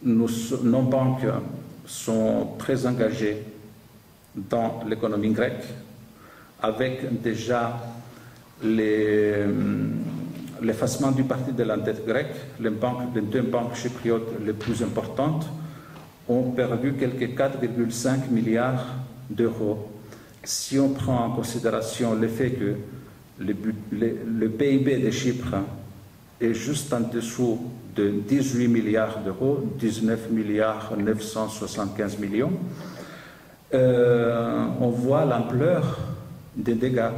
Nos banques sont très engagées dans l'économie grecque, avec déjà l'effacement du parti de la dette grecque. Les deux banques chypriotes les plus importantes ont perdu quelques 4,5 milliards d'euros. Si on prend en considération le fait que le PIB de Chypre est juste en dessous de 18 milliards d'euros, 19 milliards 975 millions, on voit l'ampleur des dégâts.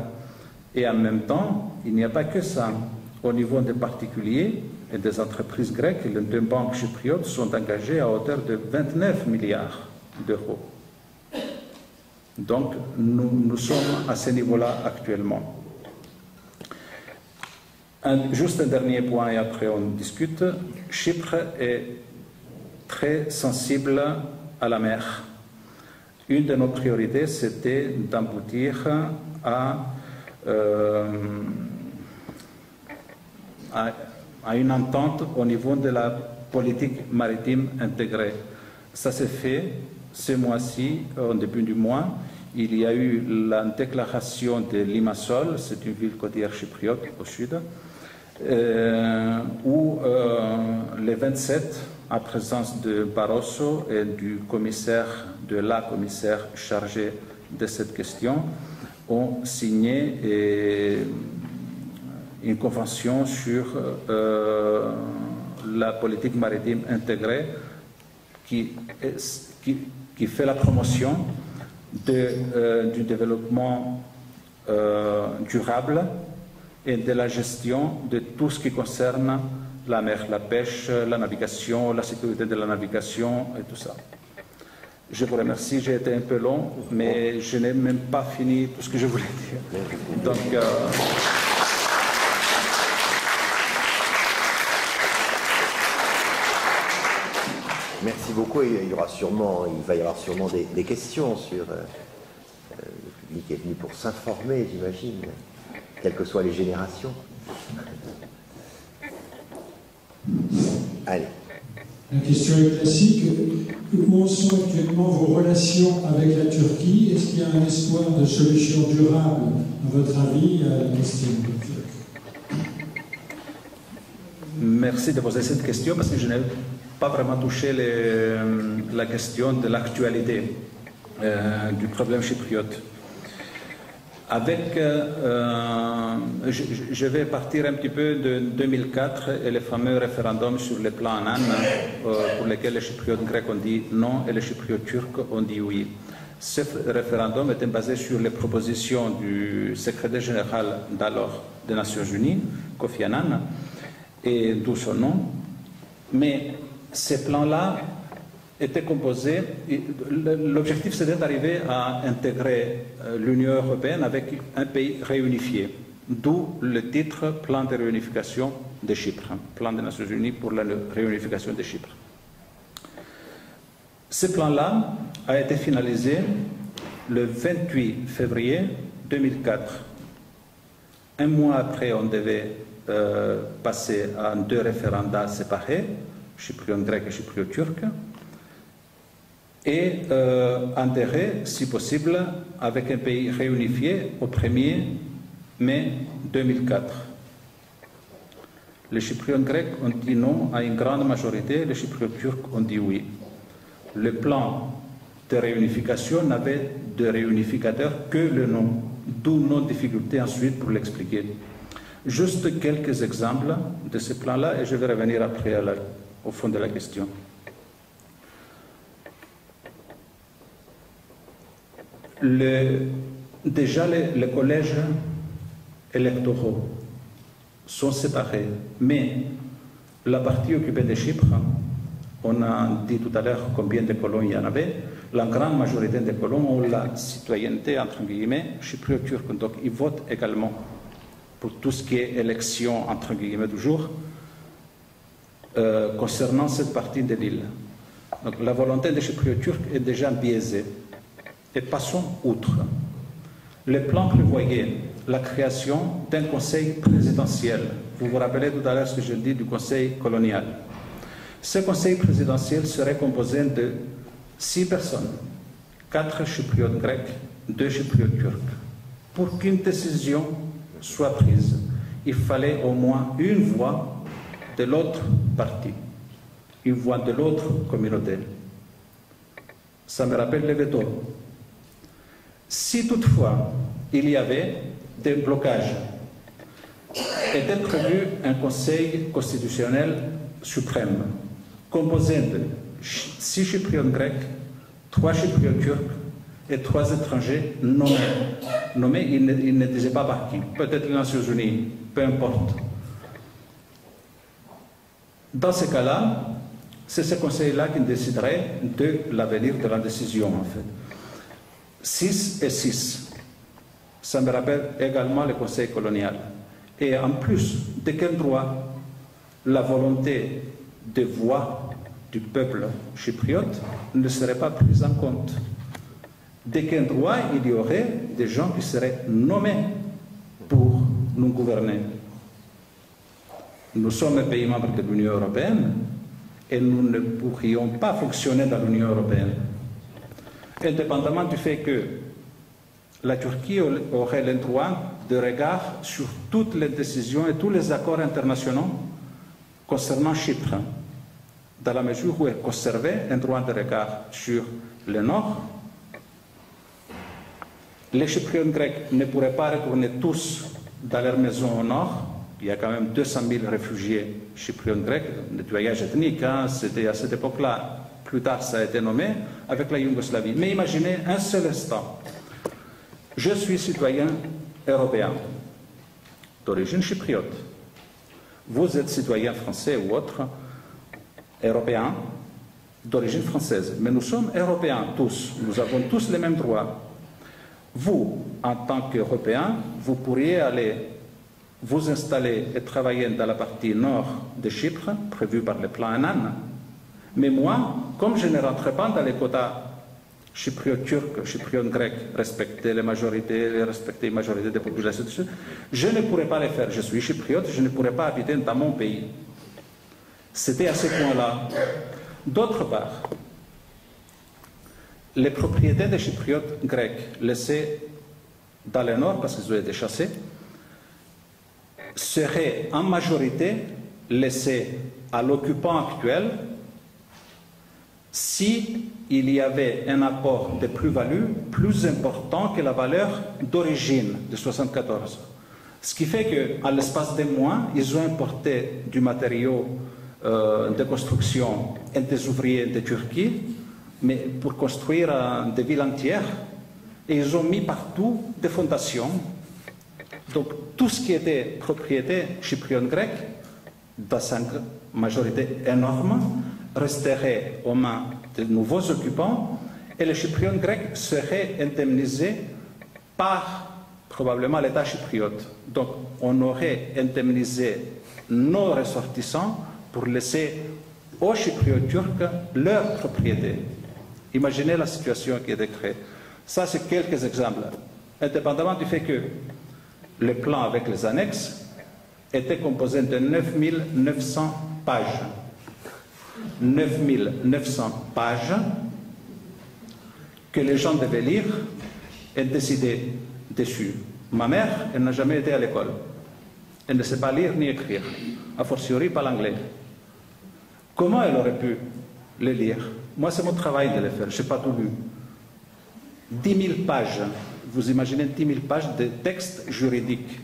Et en même temps, il n'y a pas que ça. Au niveau des particuliers et des entreprises grecques, les deux banques chypriotes sont engagées à hauteur de 29 milliards d'euros. Donc, nous sommes à ce niveau-là actuellement. Juste un dernier point et après on discute. Chypre est très sensible à la mer. Une de nos priorités, c'était d'aboutir à une entente au niveau de la politique maritime intégrée. Ça s'est fait ce mois-ci, au début du mois. Il y a eu la déclaration de Limassol, c'est une ville côtière chypriote au sud, où les 27, en présence de Barroso et de la commissaire chargée de cette question, ont signé une convention sur la politique maritime intégrée qui fait la promotion du développement durable et de la gestion de tout ce qui concerne la mer, la pêche, la navigation, la sécurité de la navigation et tout ça. Je vous remercie, j'ai été un peu long, mais je n'ai même pas fini tout ce que je voulais dire. Donc, merci beaucoup. Il va y avoir sûrement des questions sur le public est venu pour s'informer, j'imagine, quelles que soient les générations. Allez. La question est classique. Où en sont actuellement vos relations avec la Turquie? Est-ce qu'il y a un espoir de solution durable, à votre avis, à la question turque? Merci de poser cette question parce que je n'ai pas vraiment touché la question de l'actualité du problème chypriote. Je vais partir un petit peu de 2004 et le fameux référendum sur le plan Annan pour lequel les Chypriotes grecs ont dit non et les Chypriotes turcs ont dit oui. Ce référendum était basé sur les propositions du secrétaire général d'alors des Nations Unies, Kofi Annan, et d'où son nom. Mais ces plans-là était composé, l'objectif c'était d'arriver à intégrer l'Union européenne avec un pays réunifié, d'où le titre Plan de réunification de Chypre, Plan des Nations Unies pour la réunification de Chypre. Ce plan-là a été finalisé le 28 février 2004. Un mois après, on devait passer à 2 référendums séparés, chypriote grec et chypriote turc, et enterrer, si possible, avec un pays réunifié au 1er mai 2004. Les Chypriotes grecs ont dit non à une grande majorité, les Chypriotes turcs ont dit oui. Le plan de réunification n'avait de réunificateur que le nom, d'où nos difficultés ensuite pour l'expliquer. Juste quelques exemples de ce plan-là et je vais revenir après au fond de la question. Déjà, les collèges électoraux sont séparés, mais la partie occupée de Chypre, on a dit tout à l'heure combien de colons il y en avait, la grande majorité des colons ont la citoyenneté, entre guillemets, chypriote turque, donc ils votent également pour tout ce qui est élection, entre guillemets toujours, concernant cette partie de l'île. Donc la volonté des chypriotes turcs est déjà biaisée. Et passons outre. Le plan prévoyait la création d'un conseil présidentiel. Vous vous rappelez tout à l'heure ce que je dis du conseil colonial. Ce conseil présidentiel serait composé de 6 personnes, 4 chypriotes grecs, 2 chypriotes turcs. Pour qu'une décision soit prise, il fallait au moins une voix de l'autre parti, une voix de l'autre communauté. Ça me rappelle le veto. Si toutefois il y avait des blocages, était prévu un conseil constitutionnel suprême composé de 6 chypriotes grecs, 3 chypriotes turcs et 3 étrangers nommés. Nommés, ils ne disaient pas par qui, peut-être les Nations Unies, peu importe. Dans ce cas-là, c'est ce conseil-là qui déciderait de l'avenir de la décision, en fait. 6 et 6. Ça me rappelle également le conseil colonial. Et en plus, de quel droit la volonté de voix du peuple chypriote ne serait pas prise en compte? De quel droit il y aurait des gens qui seraient nommés pour nous gouverner? Nous sommes un pays membre de l'Union européenne et nous ne pourrions pas fonctionner dans l'Union européenne. Indépendamment du fait que la Turquie aurait le droit de regard sur toutes les décisions et tous les accords internationaux concernant Chypre, dans la mesure où elle conservait un droit de regard sur le Nord. Les Chypriotes grecs ne pourraient pas retourner tous dans leur maison au Nord. Il y a quand même 200 000 réfugiés chypriotes grecs, nettoyage ethnique, hein, c'était à cette époque-là. Plus tard, ça a été nommé avec la Yougoslavie. Mais imaginez un seul instant. Je suis citoyen européen, d'origine chypriote. Vous êtes citoyen français ou autre, européen, d'origine française. Mais nous sommes européens tous. Nous avons tous les mêmes droits. Vous, en tant qu'Européen, vous pourriez aller vous installer et travailler dans la partie nord de Chypre, prévue par le plan Annan. Mais moi, comme je ne rentre pas dans les quotas chypriotes turcs, chypriotes grecs, respecter les majorités, respecter les majorités des populations, je ne pourrais pas les faire. Je suis chypriote, je ne pourrais pas habiter dans mon pays. C'était à ce point-là. D'autre part, les propriétés des chypriotes grecs laissées dans le nord, parce qu'ils ont été chassés, seraient en majorité laissées à l'occupant actuel si il y avait un apport de plus-value plus important que la valeur d'origine de 1974. Ce qui fait qu'à l'espace de mois, ils ont importé du matériau de construction et des ouvriers de Turquie, mais pour construire des villes entières, et ils ont mis partout des fondations. Donc tout ce qui était propriété chypriote grecque, dans sa majorité énorme, resterait aux mains de nouveaux occupants et les chypriotes grecs seraient indemnisés par probablement l'État chypriote. Donc on aurait indemnisé nos ressortissants pour laisser aux chypriotes turcs leur propriété. Imaginez la situation qui est créée. Ça, c'est quelques exemples. Indépendamment du fait que le plan avec les annexes était composé de 9900 pages. 9900 pages que les gens devaient lire et décider dessus. Ma mère, elle n'a jamais été à l'école. Elle ne sait pas lire ni écrire, a fortiori pas l'anglais. Comment elle aurait pu les lire? Moi, c'est mon travail de les faire, je n'ai pas tout lu. 10 000 pages, vous imaginez 10 000 pages de textes juridiques.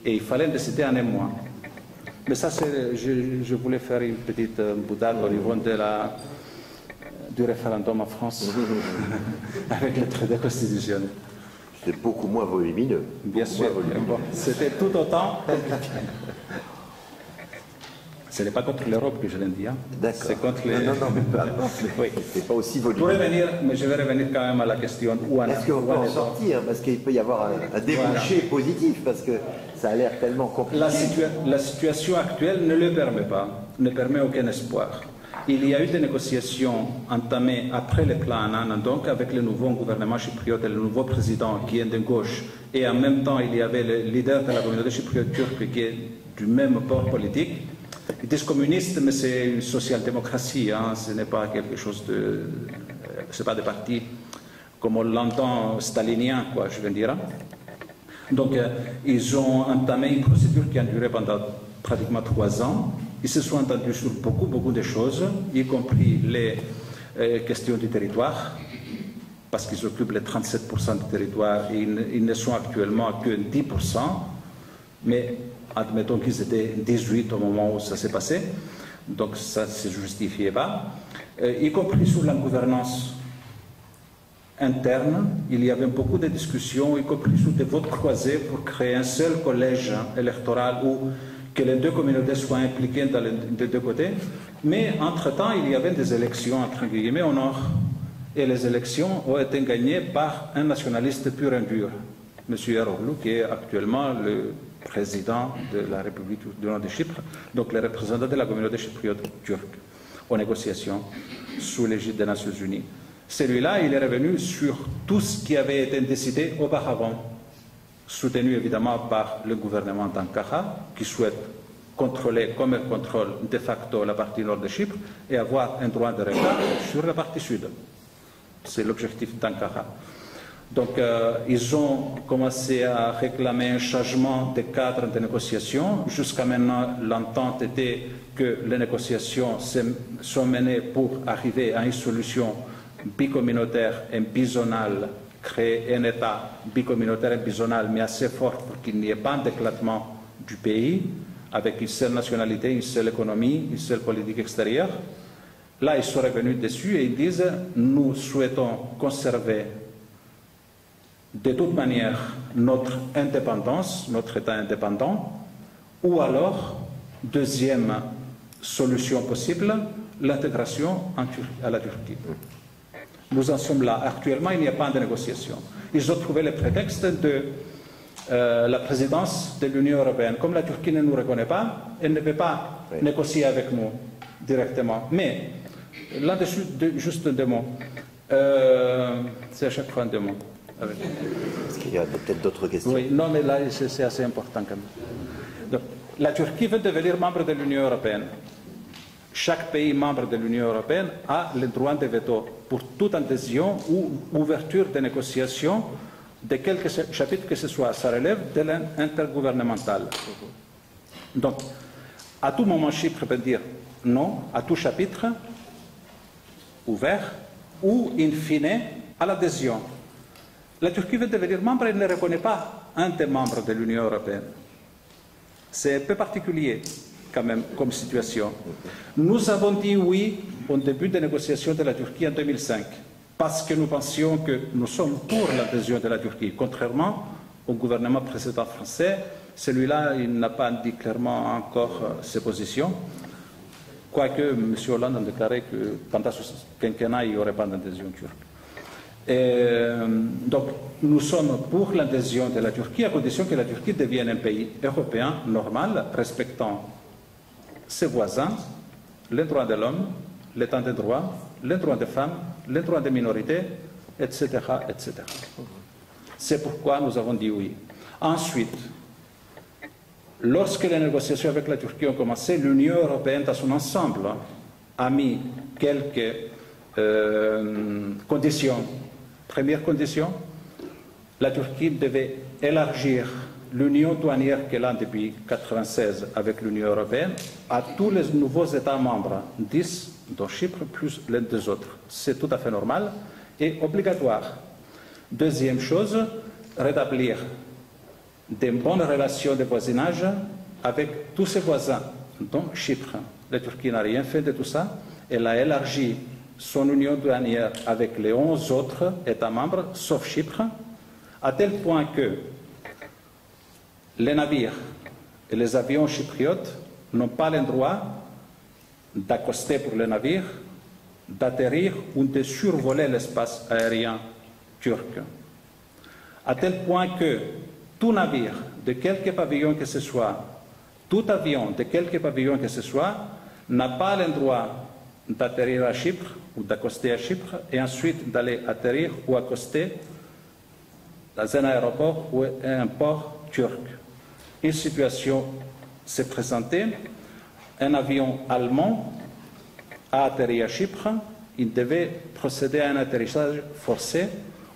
Et il fallait décider en un mois. Mais ça, je voulais faire une petite boutade au niveau du référendum en France avec le traité constitutionnel. C'est beaucoup moins volumineux. Bien sûr. Bon, c'était tout autant compliqué. Ce n'est pas contre l'Europe que je l'ai dit. Hein. D'accord. C'est contre les... Non, mais peu importe. Oui. C'est pas aussi volumineux. Mais je vais revenir quand même à la question. Est-ce qu'on peut en sortir? Parce qu'il peut y avoir un débouché positif, parce que ça a l'air tellement compliqué. La situation actuelle ne le permet pas, ne permet aucun espoir. Il y a eu des négociations entamées après le plan Annan, donc avec le nouveau gouvernement chypriote et le nouveau président qui est de gauche, et en même temps il y avait le leader de la communauté chypriote turque qui est du même port politique. Ils disent communiste, mais c'est une social-démocratie, hein, ce n'est pas quelque chose de... ce n'est pas des partis comme on l'entend stalinien, quoi, je veux dire. Donc, ils ont entamé une procédure qui a duré pendant pratiquement 3 ans. Ils se sont entendus sur beaucoup de choses, y compris les questions du territoire, parce qu'ils occupent les 37% du territoire et ils ne sont actuellement que 10%, mais admettons qu'ils étaient 18 au moment où ça s'est passé, donc ça ne se justifiait pas, y compris sur la gouvernance interne. Il y avait beaucoup de discussions, y compris sur des votes croisés pour créer un seul collège électoral où que les deux communautés soient impliquées des deux côtés. Mais entre-temps, il y avait des élections, entre guillemets, au nord. Et les élections ont été gagnées par un nationaliste pur et dur, M. Eroglu, qui est actuellement le président de la République du Nord de Chypre, donc le représentant de la communauté chypriote turque, aux négociations sous l'égide des Nations Unies. Celui-là, il est revenu sur tout ce qui avait été décidé auparavant, soutenu évidemment par le gouvernement d'Ankara, qui souhaite contrôler, comme elle contrôle de facto la partie nord de Chypre, et avoir un droit de regard sur la partie sud. C'est l'objectif d'Ankara. Donc, ils ont commencé à réclamer un changement de cadre de négociation. Jusqu'à maintenant, l'entente était que les négociations sont menées pour arriver à une solution bicommunautaire et bizonale, créer un État bicommunautaire et bizonal, mais assez fort pour qu'il n'y ait pas d'éclatement du pays, avec une seule nationalité, une seule économie, une seule politique extérieure. Là, ils sont revenus dessus et ils disent « Nous souhaitons conserver de toute manière notre indépendance, notre État indépendant, ou alors, deuxième solution possible, l'intégration à la Turquie. » Nous en sommes là. Actuellement, il n'y a pas de négociation. Ils ont trouvé le prétexte de la présidence de l'Union européenne. Comme la Turquie ne nous reconnaît pas, elle ne peut pas négocier avec nous directement. Mais, là-dessus, juste 2 mots. C'est à chaque fois 2 mots. Est-ce qu'il y a peut-être d'autres questions? Oui, non, mais là, c'est assez important quand même. Donc, la Turquie veut devenir membre de l'Union européenne. Chaque pays membre de l'Union européenne a le droit de veto pour toute adhésion ou ouverture de négociations de quelque chapitre que ce soit. Ça relève de l'intergouvernemental. Donc, à tout moment, Chypre peut dire non à tout chapitre ouvert ou, in fine, à l'adhésion. La Turquie veut devenir membre et ne reconnaît pas un des membres de l'Union européenne. C'est un peu particulier, quand même, comme situation. Nous avons dit oui au début des négociations de la Turquie en 2005, parce que nous pensions que nous sommes pour l'adhésion de la Turquie. Contrairement au gouvernement précédent français, celui-là, il n'a pas dit clairement encore ses positions, quoique M. Hollande a déclaré que pendant ce quinquennat, il n'y aurait pas d'adhésion turque. Donc, nous sommes pour l'adhésion de la Turquie à condition que la Turquie devienne un pays européen normal, respectant ses voisins, les droits de l'homme, l'état de droit, les droits des femmes, les droits des minorités, etc., etc. C'est pourquoi nous avons dit oui. Ensuite, lorsque les négociations avec la Turquie ont commencé, l'Union européenne dans son ensemble a mis quelques conditions. Première condition, la Turquie devait élargir l'union douanière qu'elle a depuis 1996 avec l'Union européenne à tous les nouveaux États membres, 10 dont Chypre plus les 2 autres. C'est tout à fait normal et obligatoire. Deuxième chose, rétablir de bonnes relations de voisinage avec tous ses voisins, dont Chypre. La Turquie n'a rien fait de tout ça. Elle a élargi son union douanière avec les 11 autres États membres, sauf Chypre, à tel point que les navires et les avions chypriotes n'ont pas le droit d'accoster pour les navires, d'atterrir ou de survoler l'espace aérien turc. À tel point que tout navire de quelque pavillon que ce soit, tout avion de quelque pavillon que ce soit, n'a pas le droit d'atterrir à Chypre ou d'accoster à Chypre et ensuite d'aller atterrir ou accoster dans un aéroport ou un port turc. Une situation s'est présentée, un avion allemand a atterri à Chypre, il devait procéder à un atterrissage forcé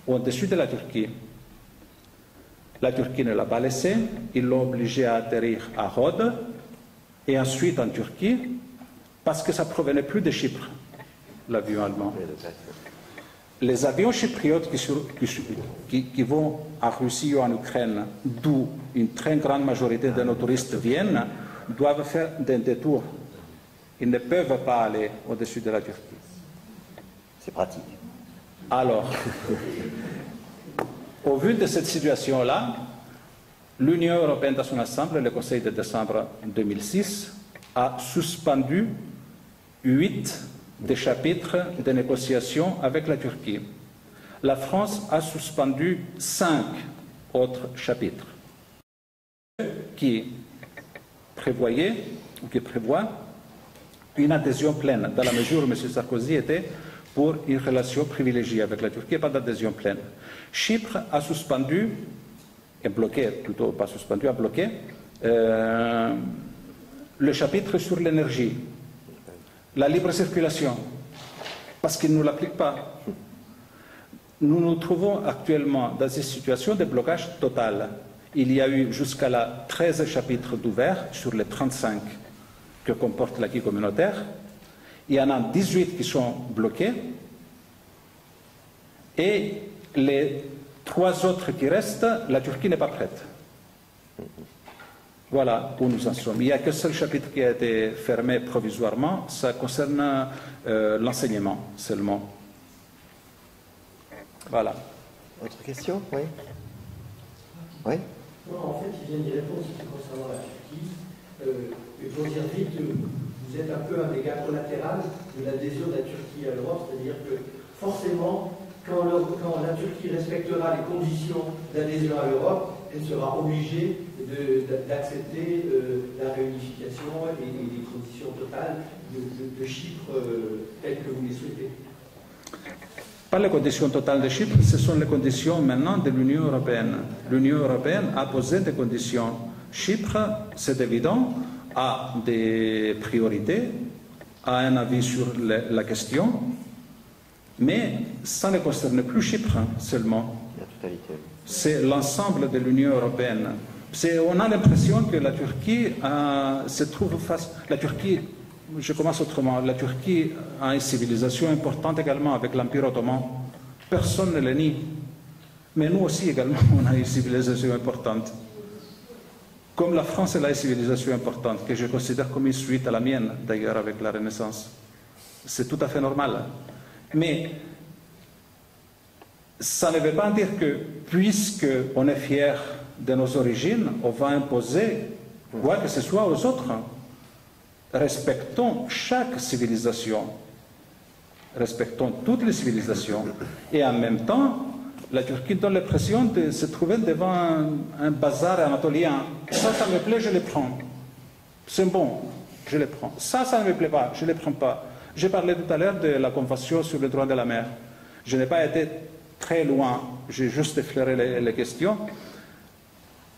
au-dessus de la Turquie. La Turquie ne l'a pas laissé, ils l'ont obligé à atterrir à Rhodes et ensuite en Turquie parce que ça ne provenait plus de Chypre, l'avion allemand. Les avions chypriotes qui vont en Russie ou en Ukraine, d'où une très grande majorité de nos touristes viennent, doivent faire des détours. Ils ne peuvent pas aller au-dessus de la Turquie. C'est pratique. Alors, au vu de cette situation-là, l'Union européenne dans son ensemble, le Conseil de décembre 2006, a suspendu 8 des chapitres de négociations avec la Turquie. La France a suspendu 5 autres chapitres qui prévoyaient ou qui prévoient une adhésion pleine, dans la mesure où M. Sarkozy était pour une relation privilégiée avec la Turquie et pas d'adhésion pleine. Chypre a suspendu, et bloqué, plutôt pas suspendu, a bloqué le chapitre sur l'énergie, la libre circulation, parce qu'il ne nous l'applique pas. Nous nous trouvons actuellement dans une situation de blocage total. Il y a eu jusqu'à là 13 chapitres d'ouverts sur les 35 que comporte l'acquis communautaire. Il y en a 18 qui sont bloqués et les 3 autres qui restent, la Turquie n'est pas prête. Voilà où nous en sommes. Il n'y a qu'un seul chapitre qui a été fermé provisoirement, ça concerne l'enseignement seulement. Voilà. Autre question? Oui. Oui. Non, en fait, il vient d'y répondre concernant la Turquie. Il faut dire vite, vous êtes un peu un dégât collatéral de l'adhésion de la Turquie à l'Europe, c'est-à-dire que forcément, quand la Turquie respectera les conditions d'adhésion à l'Europe, elle sera obligée d'accepter la réunification et les conditions totales de Chypre telles que vous les souhaitez. Pas les conditions totales de Chypre, ce sont les conditions maintenant de l'Union européenne. L'Union européenne a posé des conditions. Chypre, c'est évident, a des priorités, a un avis sur la question, mais ça ne concerne plus Chypre seulement. La totalité. C'est l'ensemble de l'Union européenne. On a l'impression que la Turquie se trouve face... La Turquie, je commence autrement, la Turquie a une civilisation importante également avec l'Empire ottoman. Personne ne le nie. Mais nous aussi également, on a une civilisation importante. Comme la France, elle a une civilisation importante, que je considère comme une suite à la mienne, d'ailleurs, avec la Renaissance. C'est tout à fait normal. Mais ça ne veut pas dire que, puisqu'on est fier de nos origines, on va imposer quoi que ce soit aux autres. Respectons chaque civilisation. Respectons toutes les civilisations. Et en même temps, la Turquie donne l'impression de se trouver devant un bazar anatolien. Ça me plaît, je le prends. C'est bon, je le prends. Ça ne me plaît pas, je ne le prends pas. J'ai parlé tout à l'heure de la Convention sur le droit de la mer. Je n'ai pas été très loin, j'ai juste effleuré les questions.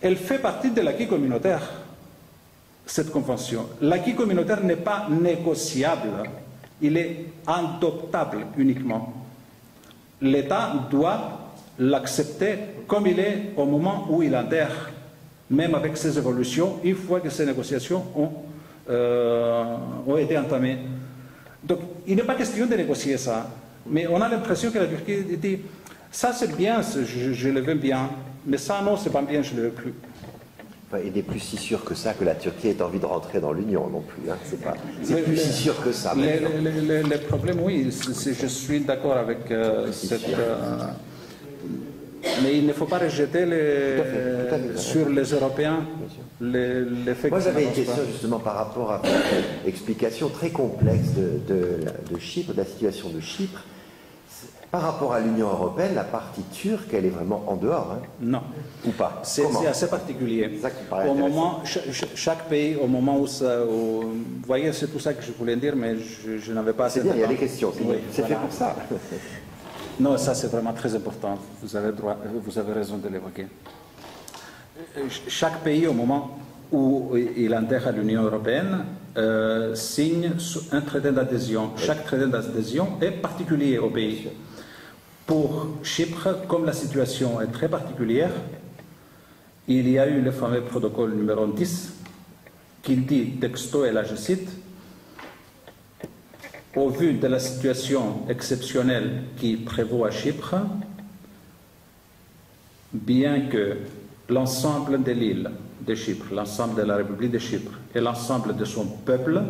Elle fait partie de l'acquis communautaire, cette convention. L'acquis communautaire n'est pas négociable, il est adoptable uniquement. L'État doit l'accepter comme il est au moment où il adhère, même avec ses évolutions, une fois que ces négociations ont été entamées. Donc, il n'est pas question de négocier ça. Mais on a l'impression que la Turquie dit « ça c'est bien, je le veux bien, mais ça non, c'est pas bien, je ne le veux plus ». il n'est plus si sûr que ça que la Turquie ait envie de rentrer dans l'Union non plus. Hein. C'est plus si sûr que ça. Les problèmes, oui, je suis d'accord avec cette... mais il ne faut pas rejeter sur les Européens l'effet. Moi, j'avais une question justement par rapport à votre explication très complexe de Chypre, de la situation de Chypre. Par rapport à l'Union européenne, la partie turque, elle est vraiment en dehors, hein? Non. Ou pas? C'est assez particulier. Ça qui me paraît au moment, chaque pays, au moment où ça... vous voyez, c'est tout ça que je voulais dire, mais je n'avais pas assez de temps. C'est bien, il y a des questions, c'est fait pour ça. Non, ça c'est vraiment très important. Vous avez raison de l'évoquer. Chaque pays, au moment où il intègre l'Union européenne, signe un traité d'adhésion. Chaque traité d'adhésion est particulier au pays. Pour Chypre, comme la situation est très particulière, il y a eu le fameux protocole numéro 10 qui dit texto, et là je cite, au vu de la situation exceptionnelle qui prévaut à Chypre, bien que l'ensemble de l'île de Chypre, l'ensemble de la République de Chypre et l'ensemble de son peuple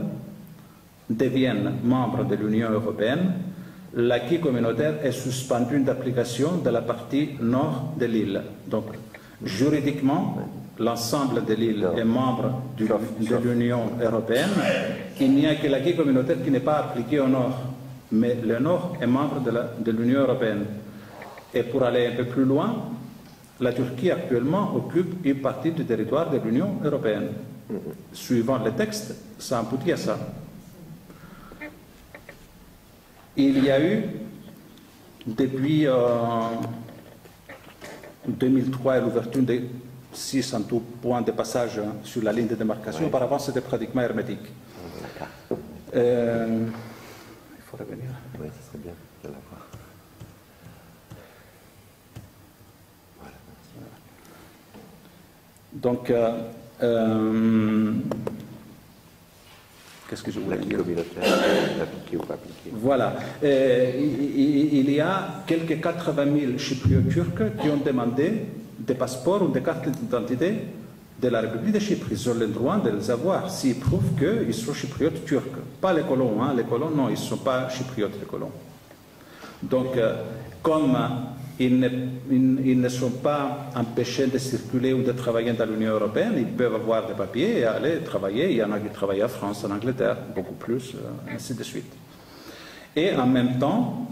deviennent membres de l'Union européenne, l'acquis communautaire est suspendu d'application de la partie nord de l'île. Donc, juridiquement, l'ensemble de l'île est membre de l'Union européenne. Il n'y a que l'acquis communautaire qui n'est pas appliqué au nord. Mais le nord est membre de l'Union européenne. Et pour aller un peu plus loin, la Turquie actuellement occupe une partie du territoire de l'Union européenne. Suivant le texte, ça aboutit à ça. Il y a eu, depuis 2003, l'ouverture de 6 en tout points de passage sur la ligne de démarcation. Ouais. Auparavant, c'était pratiquement hermétique. Il faut revenir. Oui, ce serait bien de la voir. Donc, qu'est-ce que je voulais dire? Appliqué ou pas appliqué. Voilà. Il y a quelques 80 000 Chypriotes turcs qui ont demandé des passeports ou des cartes d'identité de la République de Chypre. Ils ont le droit de les avoir s'ils prouvent qu'ils sont chypriotes turcs. Pas les colons, hein. Les colons, non, ils ne sont pas chypriotes, les colons. Donc, comme ils ne sont pas empêchés de circuler ou de travailler dans l'Union européenne, ils peuvent avoir des papiers et aller travailler. Il y en a qui travaillent en France, en Angleterre, beaucoup plus, ainsi de suite. Et en même temps,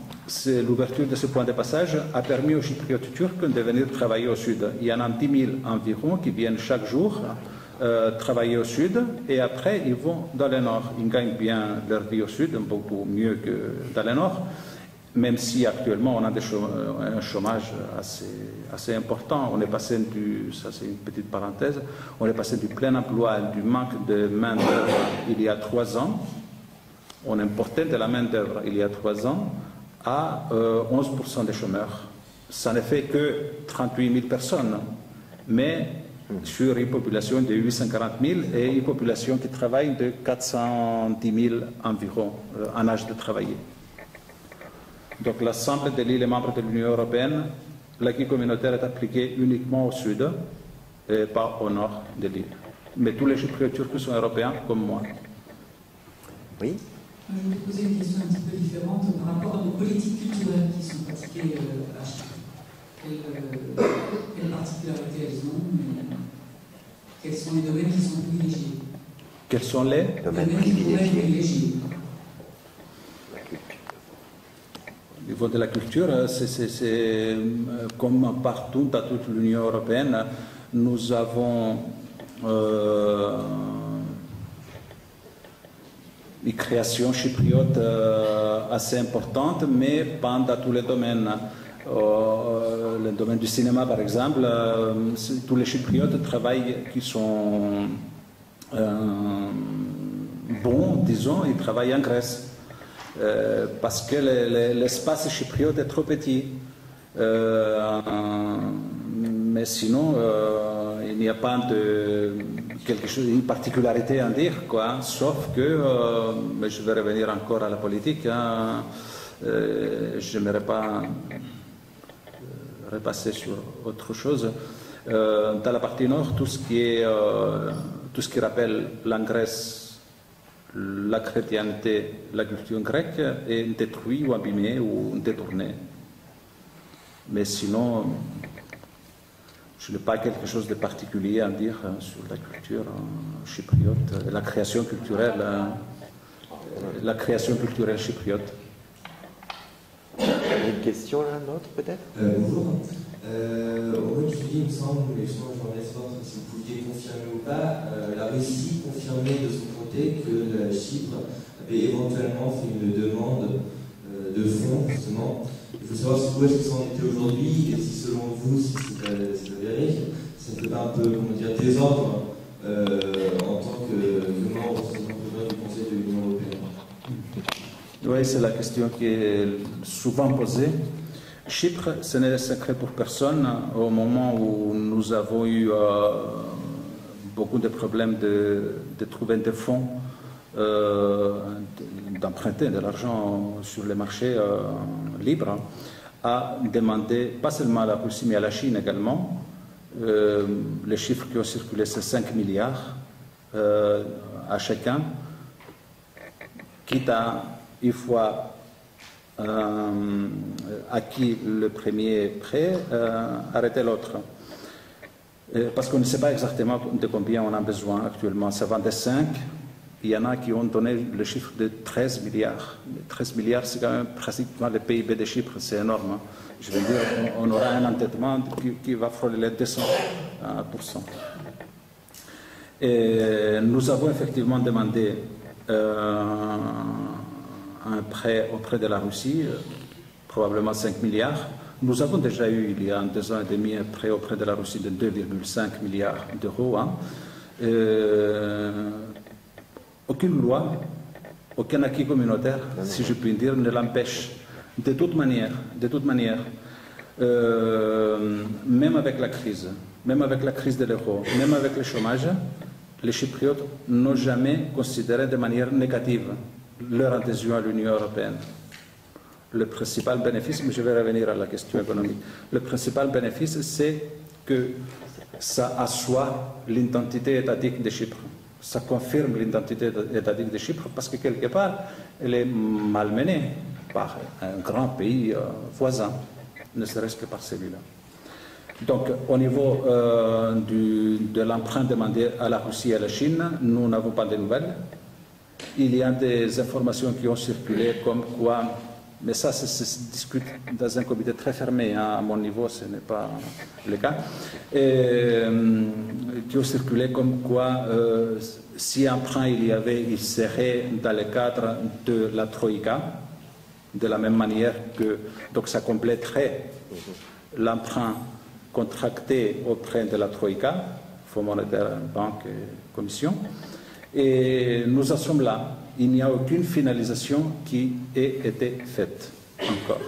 l'ouverture de ce point de passage a permis aux Chypriotes turcs de venir travailler au sud. Il y en a 10 000 environ qui viennent chaque jour travailler au sud et après ils vont dans le nord. Ils gagnent bien leur vie au sud, beaucoup mieux que dans le nord. Même si actuellement on a un chômage assez important, on est passé ça c'est une petite parenthèse, on est passé du plein emploi, du manque de main-d'œuvre il y a 3 ans, on importait de la main-d'œuvre il y a 3 ans, à 11% des chômeurs. Ça ne fait que 38 000 personnes, mais sur une population de 840 000 et une population qui travaille de 410 000 environ en âge de travailler. Donc l'ensemble de l'île est membre de l'Union européenne. L'acquis communautaire est appliqué uniquement au sud et pas au nord de l'île. Mais tous les Chypriotes turcs sont européens comme moi. Oui. Je vais vous poser une question un petit peu différente par rapport aux politiques culturelles qui sont pratiquées à Chypre. Quelles particularités elles ont? Quels sont les domaines qui sont privilégiés? Quels sont les domaines privilégiés? Au niveau de la culture, c'est comme partout dans toute l'Union européenne, nous avons une création chypriote assez importante, mais pas dans tous les domaines. Le domaine du cinéma, par exemple, tous les Chypriotes travaillent qui sont bons, disons, ils travaillent en Grèce. Parce que l'espace chypriote est trop petit. Mais sinon, il n'y a pas une particularité à dire, quoi. Sauf que, mais je vais revenir encore à la politique, hein, je n'aimerais pas repasser sur autre chose. Dans la partie nord, tout ce qui rappelle la Grèce, la chrétienté, la culture grecque est détruit ou abîmé ou détourné. Mais sinon, je n'ai pas quelque chose de particulier à dire sur la culture chypriote, la création culturelle chypriote. Une question, l'un l'autre, peut-être Bonjour. Au mois de juillet, il me semble, mais je ne sais pas si vous pouviez confirmer ou pas, la Russie confirmait de son côté que la Chypre avait éventuellement fait une demande de fonds, justement. Il faut savoir où est-ce que ça en était aujourd'hui, et si selon vous, si c'est avéré, ça ne fait pas un peu, comment dire, désordre en tant que membre du Conseil de l'Union européenne. Oui, c'est la question qui est souvent posée. Chypre, ce n'est secret pour personne. Au moment où nous avons eu beaucoup de problèmes de trouver des fonds, d'emprunter de l'argent sur les marchés libres, a demandé, pas seulement à la Russie, mais à la Chine également, les chiffres qui ont circulé, c'est 5 milliards à chacun, quitte à, une fois acquis le premier prêt, arrêter l'autre. Parce qu'on ne sait pas exactement de combien on a besoin actuellement. Ça va de 5. Il y en a qui ont donné le chiffre de 13 milliards. 13 milliards, c'est quand même pratiquement le PIB de Chypre, c'est énorme. Hein. Je veux dire, on aura un endettement qui va frôler les 200%. Et nous avons effectivement demandé un prêt auprès de la Russie, probablement 5 milliards. Nous avons déjà eu, il y a 2 ans et demi, un prêt auprès de la Russie de 2,5 milliards d'euros. Hein. Aucune loi, aucun acquis communautaire, si je puis dire, ne l'empêche. De toute manière, même avec la crise de l'euro, même avec le chômage, les Chypriotes n'ont jamais considéré de manière négative leur adhésion à l'Union européenne. Le principal bénéfice, mais je vais revenir à la question économique, le principal bénéfice, c'est que ça assoit l'identité étatique de Chypre. Ça confirme l'identité étatique de Chypre parce que quelque part, elle est malmenée par un grand pays voisin, ne serait-ce que par celui-là. Donc, au niveau de l'emprunt demandé à la Russie et à la Chine, nous n'avons pas de nouvelles. Il y a des informations qui ont circulé comme quoi, mais ça se discute dans un comité très fermé, hein, à mon niveau ce n'est pas le cas, qui ont circulé comme quoi si emprunt il y avait, il serait dans le cadre de la Troïka, de la même manière que, donc ça compléterait l'emprunt contracté auprès de la Troïka, Fonds monétaire, banque et commission. Et nous en sommes là. Il n'y a aucune finalisation qui ait été faite encore.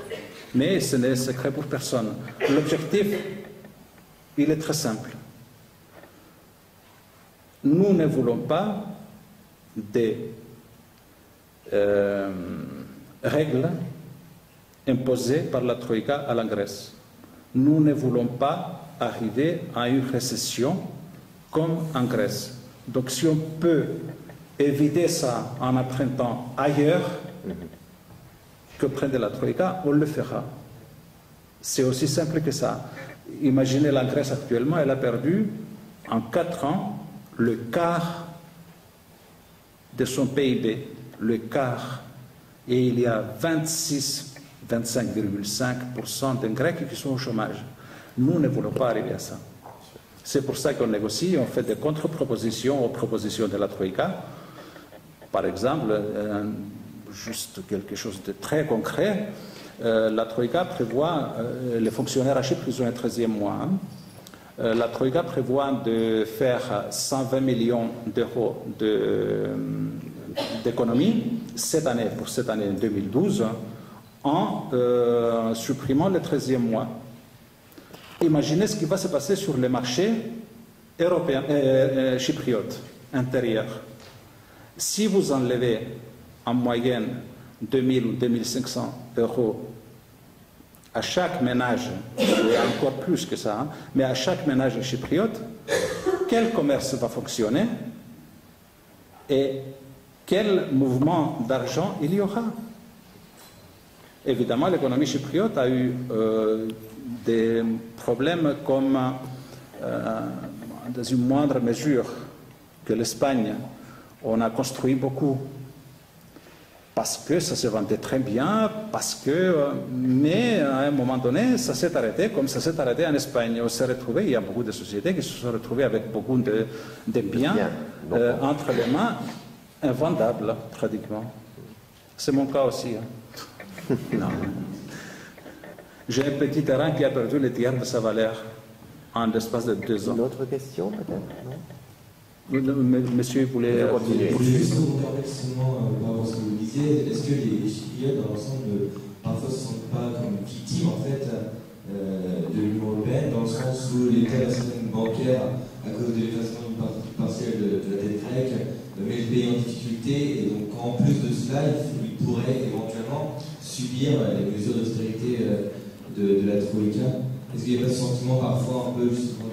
Mais ce n'est secret pour personne. L'objectif, il est très simple. Nous ne voulons pas des règles imposées par la Troïka à la Grèce. Nous ne voulons pas arriver à une récession comme en Grèce. Donc si on peut éviter ça en empruntant ailleurs qu'auprès de la Troïka, on le fera. C'est aussi simple que ça. Imaginez la Grèce actuellement, elle a perdu en 4 ans le quart de son PIB, le quart. Et il y a 25,5% de Grecs qui sont au chômage. Nous ne voulons pas arriver à ça. C'est pour ça qu'on négocie, on fait des contre-propositions aux propositions de la Troïka. Par exemple, juste quelque chose de très concret, la Troïka prévoit, les fonctionnaires à Chypre, ils ont un 13e mois. Hein. La Troïka prévoit de faire 120 millions d'euros d'économie pour cette année 2012 en supprimant le 13e mois. Imaginez ce qui va se passer sur les marchés européens, chypriotes, intérieurs. Si vous enlevez en moyenne 2000 ou 2500 euros à chaque ménage, et encore plus que ça, mais à chaque ménage chypriote, quel commerce va fonctionner et quel mouvement d'argent il y aura. Évidemment, l'économie chypriote a eu des problèmes comme, dans une moindre mesure que l'Espagne. On a construit beaucoup parce que ça se vendait très bien, mais à un moment donné, ça s'est arrêté comme ça s'est arrêté en Espagne. On s'est retrouvé, il y a beaucoup de sociétés qui se sont retrouvées avec beaucoup de biens entre les mains, invendables, pratiquement. C'est mon cas aussi. Hein. Non. J'ai un petit terrain qui a perdu le tiers de sa valeur en l'espace de 2 ans. Une autre question, peut-être, non? Monsieur voulait continuer. Je voulais juste regarder justement par rapport à ce que vous disiez. Est-ce que les Chypriotes dans l'ensemble parfois ne se sentent pas comme victimes en fait de l'Union européenne, dans le sens où l'État système bancaire, à cause de l'effacement partiel de la dette grecque, met le pays en difficulté, et donc en plus de cela, il pourrait éventuellement subir les mesures d'austérité de la Troïka. Est-ce qu'il n'y a pas ce sentiment parfois un peu justement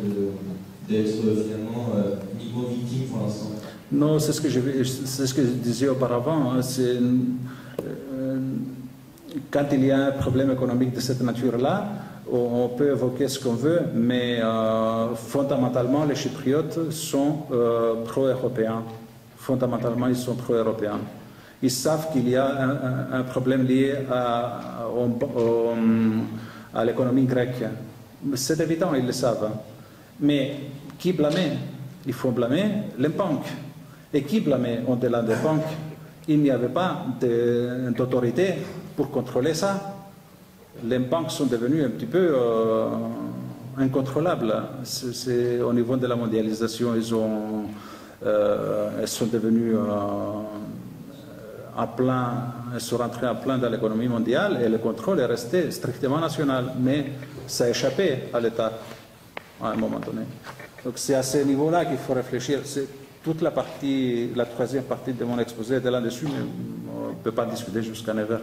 d'être finalement uniquement victime pour l'instant? Non, c'est ce que je disais auparavant. Hein, quand il y a un problème économique de cette nature-là, on peut évoquer ce qu'on veut, mais fondamentalement, les Chypriotes sont pro-européens. Fondamentalement, ils sont pro-européens. Ils savent qu'il y a un problème lié à l'économie grecque. C'est évident, ils le savent. Mais qui blâmer? Il faut blâmer les banques. Et qui blâmer au-delà des banques? Il n'y avait pas d'autorité pour contrôler ça. Les banques sont devenues un petit peu incontrôlables. Au niveau de la mondialisation, elles sont devenues elles sont rentrées à plein dans l'économie mondiale et le contrôle est resté strictement national. Mais ça a échappé à l'État à un moment donné. Donc c'est à ce niveau-là qu'il faut réfléchir. C'est toute la troisième partie de mon exposé de là-dessus, mais on ne peut pas discuter jusqu'à 9h.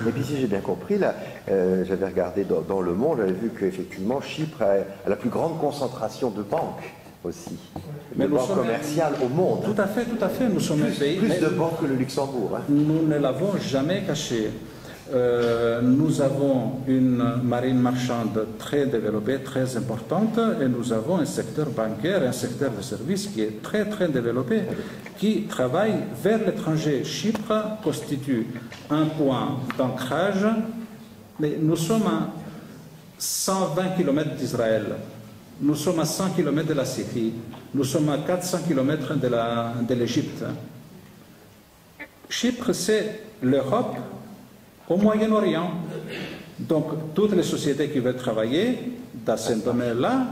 Et puis si j'ai bien compris, là, j'avais regardé dans Le Monde, j'avais vu qu'effectivement Chypre a la plus grande concentration de banques aussi. De banques commerciales au monde. Tout à fait, tout à fait. Nous sommes un pays. Plus de banques que le Luxembourg. Hein. Nous ne l'avons jamais caché. Nous avons une marine marchande très développée, très importante, et nous avons un secteur bancaire, un secteur de services qui est très très développé, qui travaille vers l'étranger. Chypre constitue un point d'ancrage, mais nous sommes à 120 km d'Israël, nous sommes à 100 km de la Syrie, nous sommes à 400 km de l'Égypte. Chypre, c'est l'Europe au Moyen-Orient. Donc, toutes les sociétés qui veulent travailler dans ce domaine-là,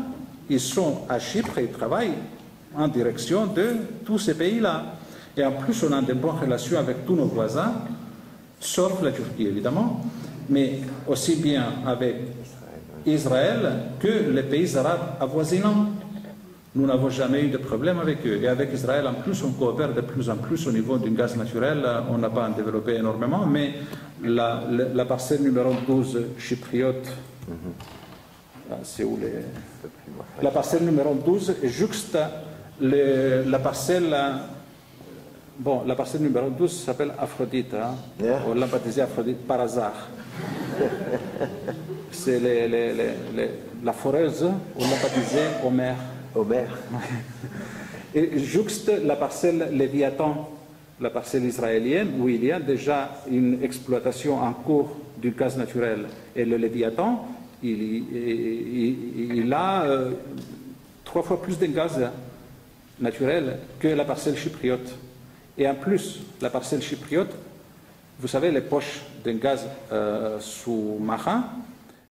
ils sont à Chypre et ils travaillent en direction de tous ces pays-là. Et en plus, on a de bonnes relations avec tous nos voisins, sauf la Turquie, évidemment, mais aussi bien avec Israël que les pays arabes avoisinants. Nous n'avons jamais eu de problème avec eux. Et avec Israël, en plus, on coopère de plus en plus au niveau du gaz naturel. On n'a pas en développé énormément, mais la parcelle numéro 12 chypriote, c'est où la parcelle numéro 12 est juste la parcelle... Bon, la parcelle numéro 12 s'appelle Aphrodite. Hein? Yeah. On l'a baptisée Aphrodite par hasard. C'est la foreuse, on l'a baptisée Homère. Homère. Et juste la parcelle Léviathan, la parcelle israélienne, où il y a déjà une exploitation en cours du gaz naturel. Et le Léviathan, il a 3 fois plus de gaz naturel que la parcelle chypriote. Et en plus, la parcelle chypriote, vous savez, les poches d'un gaz sous-marin,